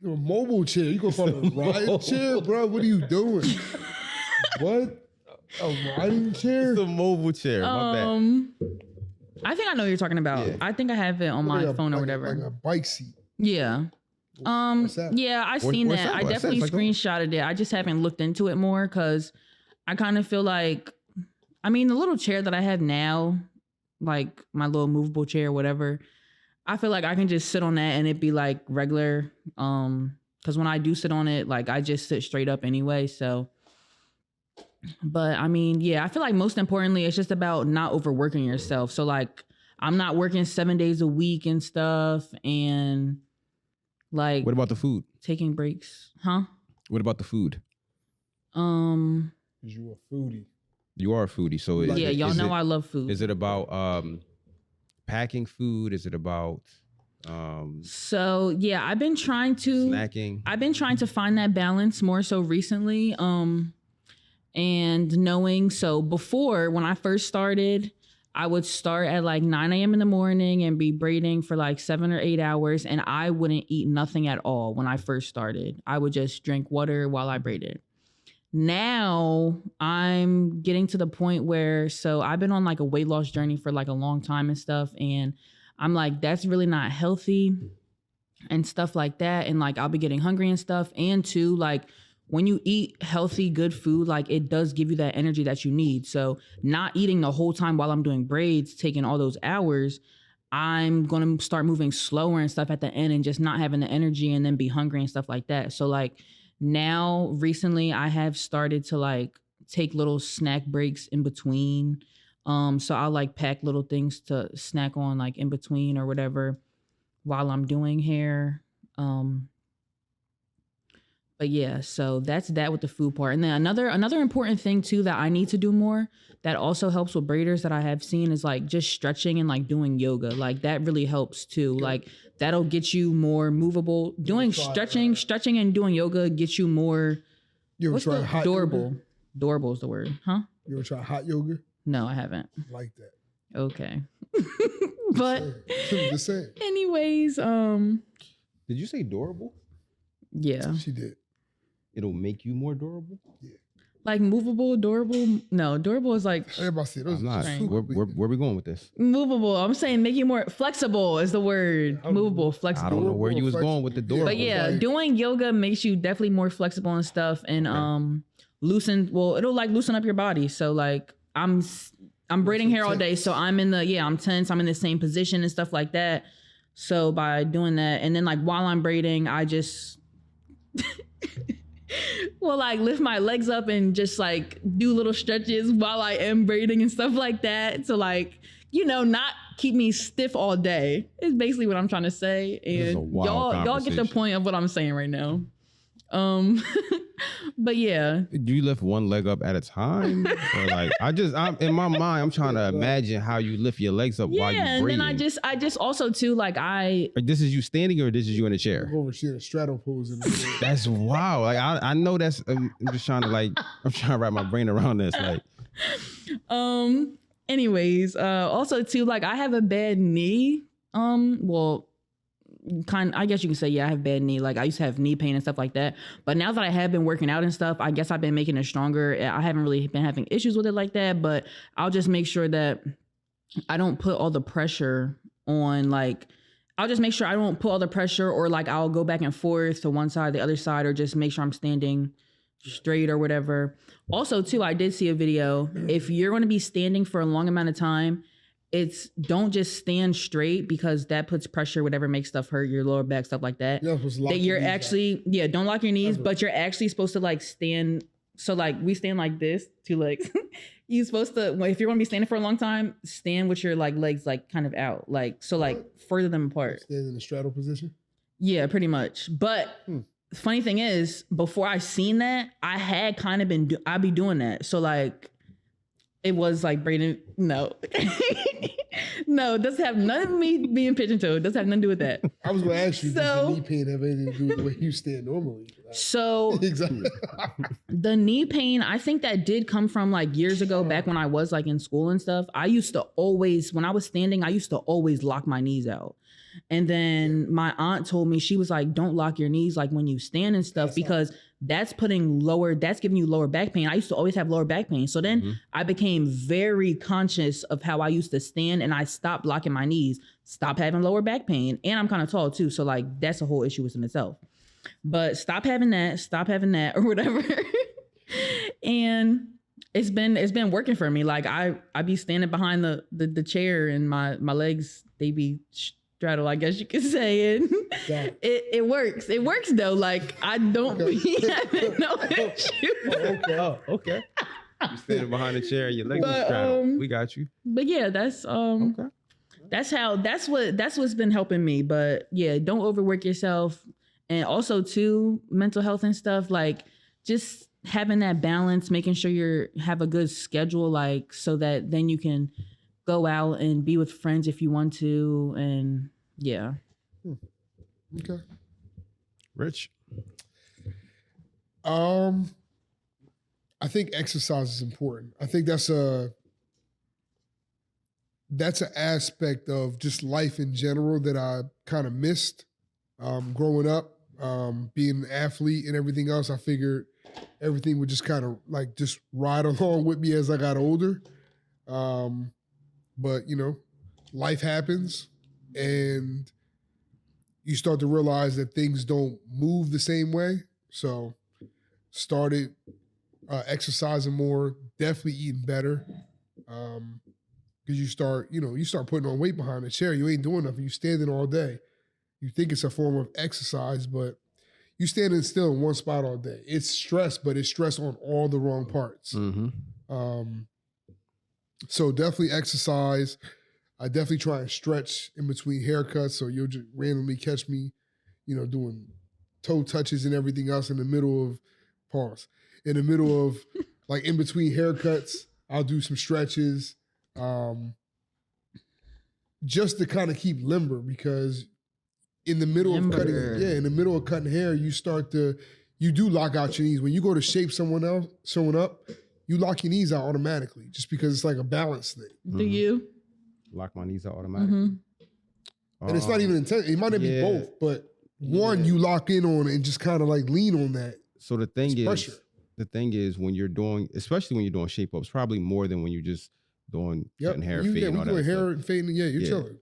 mobile chair. You gonna call it a riding chair, bro? What are you doing? What? A riding chair? It's a mobile chair. My bad. I think I know what you're talking about. Yeah. I think I have it on my phone or whatever. Like a bike seat. Yeah. Yeah, I've seen that. I definitely screenshotted it. I just haven't looked into it more because I kind of feel like, I mean, the little chair that I have now, like my little movable chair, whatever, I feel like I can just sit on that and it'd be like regular. Because when I do sit on it, like I just sit straight up anyway. So, but I mean, yeah, I feel like most importantly, it's just about not overworking yourself. So like, I'm not working 7 days a week and stuff, and like, What about the food? taking breaks, huh? What about the food? Because you a foodie. You are a foodie, so Yeah, y'all know I love food. Is it about packing food? Is it about So yeah, I've been trying to find that balance more so recently. And knowing, so before when I first started, I would start at like 9 a.m. in the morning and be braiding for like 7 or 8 hours, and I wouldn't eat nothing at all when I first started. I would just drink water while I braided. Now I'm getting to the point where, so I've been on like a weight loss journey for like a long time and stuff, and I'm like, that's really not healthy and stuff like that. And like, I'll be getting hungry and stuff. And two, like when you eat healthy, good food, like it does give you that energy that you need. So not eating the whole time while I'm doing braids, taking all those hours, I'm going to start moving slower and stuff at the end and just not having the energy and then be hungry and stuff like that. So like now recently I have started to like take little snack breaks in between. So I'll like pack little things to snack on like in between or whatever while I'm doing hair. But yeah, so that's that with the food part. And then another important thing too that I need to do more that also helps with braiders that I have seen is like just stretching and like doing yoga. Like that really helps too. Like that'll get you more movable. Doing stretching and doing yoga gets you more. You ever try hot yoga? Durable is the word, huh? You ever try hot yoga? No, I haven't. I like that. Okay. But just saying. Anyways, Did you say durable? Yeah. She did. It'll make you more durable? Yeah. Like movable, durable. No, durable is like Everybody said those. I'm not. Right. Where we going with this? movable. I'm saying make you more flexible is the word. Movable, flexible. I don't know where you was going with the durable. But yeah, doing yoga makes you definitely more flexible and stuff, and it'll like loosen up your body. So like I'm braiding hair all day, so I'm tense. I'm in the same position and stuff like that. So by doing that, and then like while I'm braiding, I just will like lift my legs up and just like do little stretches while I am braiding and stuff like that. So like, not keep me stiff all day. It's basically what I'm trying to say. And y'all get the point of what I'm saying right now. But yeah. Do you lift one leg up at a time? Or like I'm in my mind, I'm trying to imagine how you lift your legs up while you're braiding. And then I just also too, like this is you standing or this is you in a chair? Over here, straddle pose in the That's wow. Like I know that's I'm just trying to wrap my brain around this. Like anyways, also too, like I have a bad knee. I guess you can say, yeah, I have bad knee. Like I used to have knee pain and stuff like that. But now that I have been working out and stuff, I guess I've been making it stronger. I haven't really been having issues with it like that, but I'll just make sure that I don't put all the pressure on, like, I'll just make sure I don't put all the pressure, or like I'll go back and forth to one side, the other side, or just make sure I'm standing straight or whatever. Also too, I did see a video. If you're going to be standing for a long amount of time, don't just stand straight, because that puts pressure, whatever makes stuff hurt, your lower back, stuff like that. Don't lock your knees, but you're actually supposed to like stand. So like we stand like this, 2 legs. You're supposed to, if you're going to be standing for a long time, stand with your like legs like kind of out, like so like further them apart. Stand in the straddle position. Yeah, pretty much. But funny thing is, before I seen that, I had kind of I'd be doing that. So like, it was like braiding. No, no, it doesn't have none of me being pigeon-toed. It doesn't have nothing to do with that. I was going to ask you, does the knee pain have anything to do with the way you stand normally? So exactly. The knee pain, I think that did come from like years ago, back when I was like in school and stuff. I used to always, when I was standing, I used to always lock my knees out. And then my aunt told me, she was like, don't lock your knees like when you stand and stuff, because that's giving you lower back pain. I used to always have lower back pain. So then I became very conscious of how I used to stand, and I stopped locking my knees, stopped having lower back pain. And I'm kind of tall too. So like, that's a whole issue within itself. But stop having that or whatever. And it's been working for me. Like I be standing behind the chair and my legs, they be straddle, I guess you could say, and it works. It works though. Like I don't be having no issues. Okay. You standing behind the chair, your legs are straddled. We got you. But yeah, that's Okay. that's what's been helping me. But yeah, don't overwork yourself, and also too mental health and stuff. Like just having that balance, making sure you have a good schedule, like so that then you can go out and be with friends if you want to, and yeah. Okay. Rich. I think exercise is important. I think that's an aspect of just life in general that I kind of missed growing up, being an athlete and everything else. I figured everything would just kind of like just ride along with me as I got older. But you know, life happens and you start to realize that things don't move the same way. So started exercising more, definitely eating better. Because you start putting on weight behind the chair. You ain't doing nothing. You standing all day. You think it's a form of exercise, but you standing still in one spot all day. It's stress, but it's stress on all the wrong parts. Mm-hmm. So definitely exercise. I definitely try and stretch in between haircuts. So you'll just randomly catch me, doing toe touches and everything else in the middle of in the middle of like in between haircuts. I'll do some stretches. Just to kind of keep limber, because in the middle of cutting hair, you do lock out your knees. When you go to shape someone up, you lock your knees out automatically just because it's like a balance thing. Do you? Lock my knees out automatically. And it's not even intense. It might not be both, but one you lock in on and just kind of like lean on that. So the thing is when you're doing, especially when you're doing shape ups, probably more than when you're just doing cutting hair, fading, all that doing hair stuff. and fading. Yeah, you're chilling.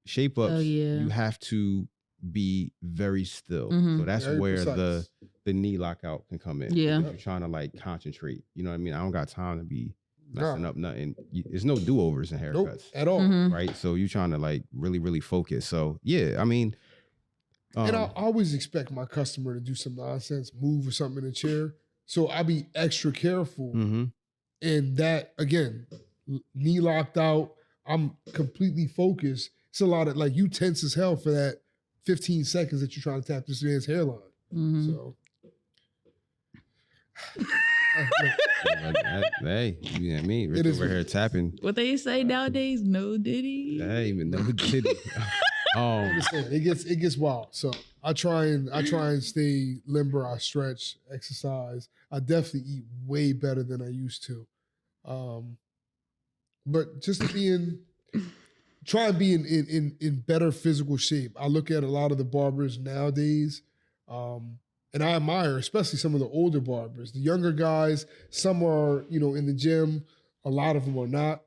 Shape ups, you have to be very still. So that's very where precise. the knee lockout can come in. Yeah. You're trying to like concentrate. You know what I mean? I don't got time to be messing up nothing. There's no do-overs in haircuts. Nope, at all. Right? So you're trying to like really, really focus. So yeah, I mean. And I always expect my customer to do some nonsense, move or something in a chair. So I'll be extra careful. And that, again, knee locked out, I'm completely focused. It's a lot of, like, you tense as hell for that 15 seconds that you're trying to tap this man's hairline. So. Hey, you know what I mean? Rich over here tapping. What they say nowadays, no diddy. Hey, even no diddy. It gets wild. So I try and stay limber. I stretch, exercise. I definitely eat way better than I used to. But just try and be in better physical shape. I look at a lot of the barbers nowadays, and I admire, especially some of the older barbers. The younger guys, some are, in the gym. A lot of them are not.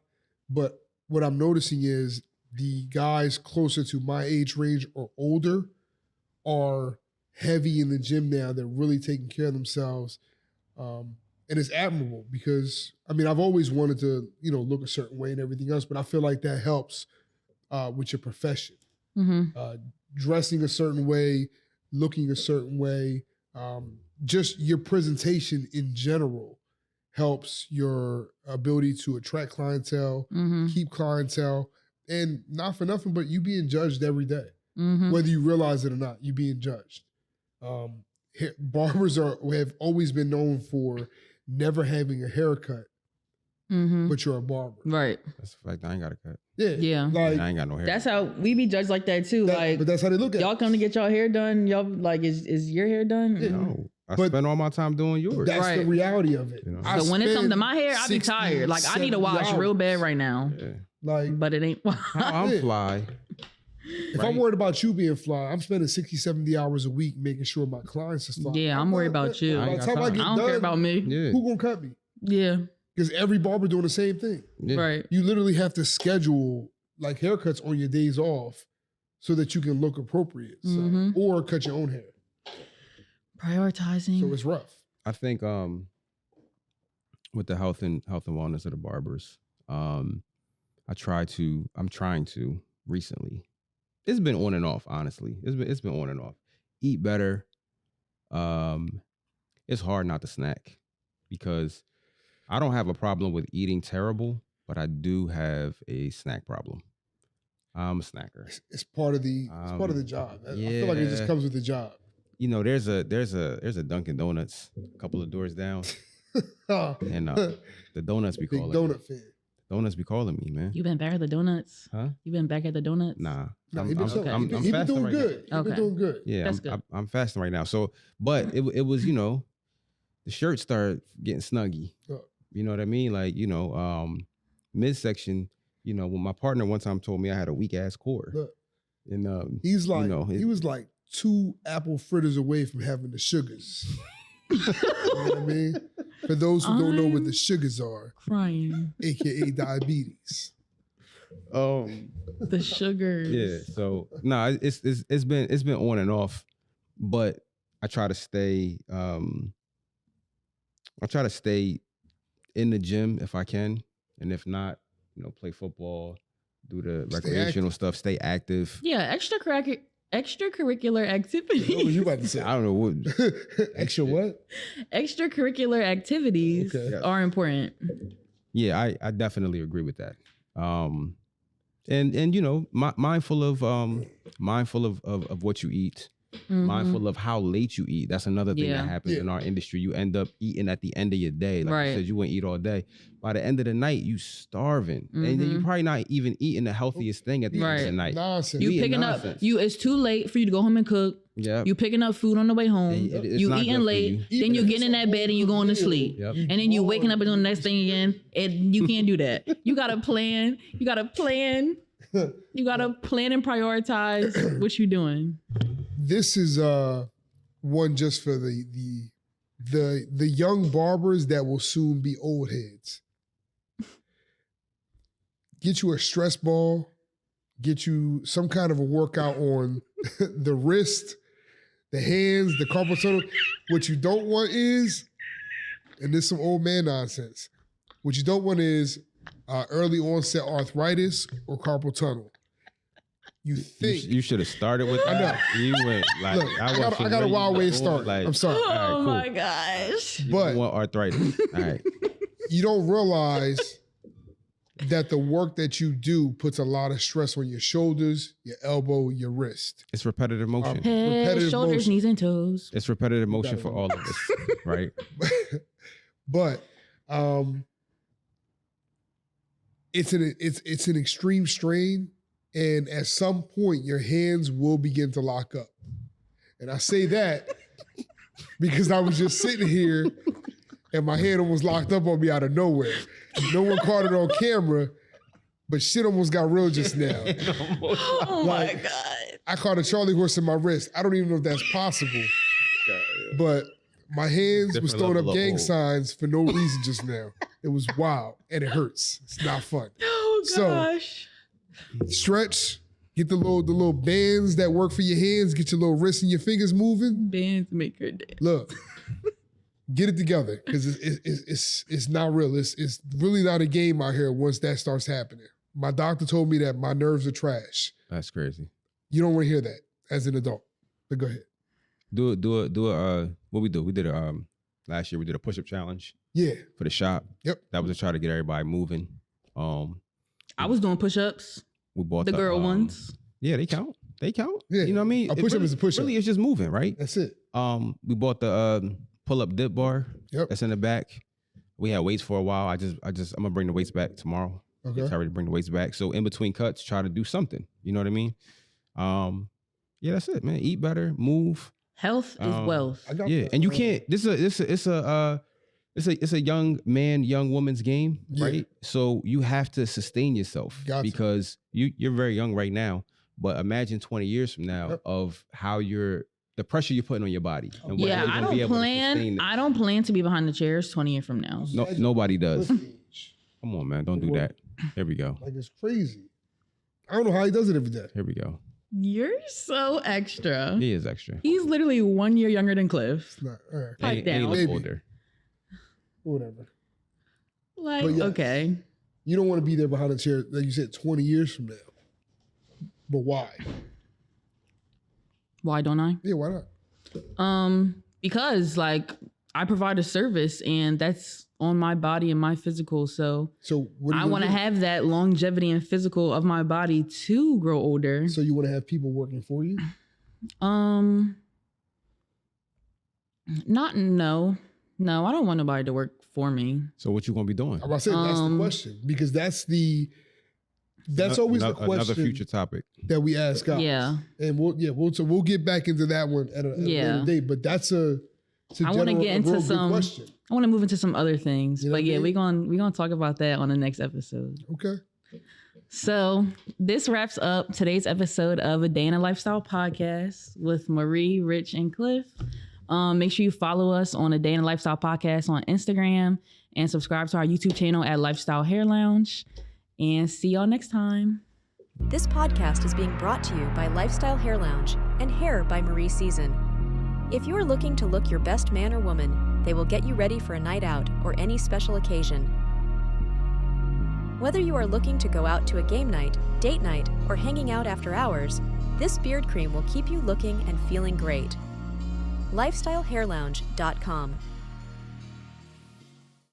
But what I'm noticing is the guys closer to my age range or older are heavy in the gym now. They're really taking care of themselves. And it's admirable because, I mean, I've always wanted to, look a certain way and everything else, but I feel like that helps with your profession. Dressing a certain way, looking a certain way, just your presentation in general helps your ability to attract clientele, keep clientele, and not for nothing, but you being judged every day. Whether you realize it or not, you being judged. Barbers have always been known for never having a haircut, but you're a barber. Right. That's the fact. I ain't got a cut. Yeah. Like, I ain't got no hair. That's how we be judged like that too. But that's how they look at y'all us. come to get y'all hair done. Y'all like, is your hair done? No. I spend all my time doing yours. That's the reality of it. So when it comes to my hair, I be tired. Like I need to wash real bad right now. Yeah. Like, but it ain't. I'm fly. If I'm worried about you being fly, I'm spending 60, 70 hours a week making sure my clients are fly. Yeah, I'm worried about you. By the time I don't care about me. Yeah. Who gonna cut me? Yeah. Because every barber doing the same thing. Yeah. Right. You literally have to schedule like haircuts on your days off so that you can look appropriate. So, or cut your own hair. Prioritizing. So it's rough. I think with the health and wellness of the barbers. I'm trying to recently. It's been on and off, honestly. It's been on and off. Eat better. It's hard not to snack because I don't have a problem with eating terrible, but I do have a snack problem. I'm a snacker. It's part of the job. I feel like it just comes with the job. You know, there's a Dunkin' Donuts a couple of doors down, and the donuts be Big calling. donut fan. Donuts be calling me, man. You been back at the donuts? Huh? You been back at the donuts? Nah. No, I'm he been fasting doing right good. now. He been doing good. Yeah, That's good. I'm fasting right now. So, but it was, you know, the shirt started getting snuggy. You know what I mean? Like, you know, midsection, you know, when my partner one time told me I had a weak ass core. Look, and he's like, you know, he was like 2 apple fritters away from having the sugars. You know what I mean? For those who don't know what the sugars are, Crying. AKA diabetes. The sugars. Yeah. So it's been on and off, but I try to stay in the gym if I can, and if not, you know, play football, do the recreational stuff, stay active. Yeah, extracurricular activities. What were you about to say? I don't know what Extra what? Extracurricular activities are important. Yeah, I definitely agree with that. And you know, mindful of what you eat, mindful of how late you eat. That's another thing that happens in our industry. You end up eating at the end of your day. Like you said, you wouldn't eat all day. By the end of the night, you starving. And then you probably not even eating the healthiest thing at the end of the night. Nonsense. You picking nonsense. It's too late for you to go home and cook. Yeah. You picking up food on the way home. You eating late. Then you getting in that bed and you going to sleep. Yep. And then you waking up and doing the next thing again. And you can't do that. You gotta plan. You gotta plan and prioritize what you're doing. This is one just for the young barbers that will soon be old heads. Get you a stress ball, get you some kind of a workout on the wrist, the hands, the carpal tunnel. What you don't want is, and this is some old man nonsense, what you don't want is early onset arthritis or carpal tunnel. You think you should have started with that? I know. You went like look, I got a wild way to start. Like, I'm sorry. Oh right, cool. my gosh. But you want arthritis. All right. You don't realize that the work that you do puts a lot of stress on your shoulders, your elbow, your wrist. It's repetitive motion. Head, Repetitive shoulders, motion. knees, and toes. It's repetitive motion for all of us, right? But it's an extreme strain, and at some point your hands will begin to lock up. And I say that because I was just sitting here and my hand almost locked up on me out of nowhere. No one caught it on camera, but shit almost got real just now. Oh my God. I caught a Charlie horse in my wrist. I don't even know if that's possible. But my hands was throwing up gang signs for no reason just now. It was wild and it hurts. It's not fun. Oh gosh. So stretch, get the little bands that work for your hands, get your little wrists and your fingers moving. Bands make her dance. Look, get it together because it's not real. It's really not a game out here once that starts happening. My doctor told me that my nerves are trash. That's crazy. You don't want to hear that as an adult. But go ahead. Do a what we do. We did a last year we did a push-up challenge. Yeah. For the shop. Yep. That was to try to get everybody moving. I was doing push-ups. We bought the girl ones. Yeah, they count. They count. Yeah. You know what I mean? A push-up is a push-up. Really, it's just moving, right? That's it. We bought the pull-up dip bar. Yep. That's in the back. We had weights for a while. I'm gonna bring the weights back tomorrow. Okay. Get ready to bring the weights back. So in between cuts, try to do something. You know what I mean? Yeah, that's it, man. Eat better, move. Health is wealth. Yeah, and you can't. It's a young man, young woman's game, right? So you have to sustain yourself because you're very young right now. But imagine 20 years from now of how the pressure you're putting on your body. And yeah, I don't plan to be behind the chairs 20 years from now. No, nobody does. Come on, man, don't do that. Here we go. Like it's crazy. I don't know how he does it every day. Here we go. You're so extra. He is extra. He's literally 1 year younger than Cliff. It's not, all right. Pipe down. And he looks older. Whatever. Like, But yes. okay. You don't want to be there behind a chair, like you said, 20 years from now. But why? Why don't I? Yeah, why not? Because like I provide a service and that's on my body and my physical. So what I want to have that longevity and physical of my body to grow older. So you want to have people working for you? No, I don't want nobody to work for me. So what you gonna be doing? I'm about to say that's the question, because that's always the question. Another future topic that we ask guys. Yeah, and we'll get back into that one at a later date. But that's I want to get into some. Question. I want to move into some other things, you know but yeah, we're gonna talk about that on the next episode. Okay. So this wraps up today's episode of A Day in a Lifestyle podcast with Marie, Rich, and Cliff. Make sure you follow us on A Day in a Lifestyle podcast on Instagram and subscribe to our YouTube channel at Lifestyle Hair Lounge. And see y'all next time. This podcast is being brought to you by Lifestyle Hair Lounge and Hair by Marie Season. If you are looking to look your best man or woman, they will get you ready for a night out or any special occasion. Whether you are looking to go out to a game night, date night, or hanging out after hours, this beard cream will keep you looking and feeling great. LifestyleHairLounge.com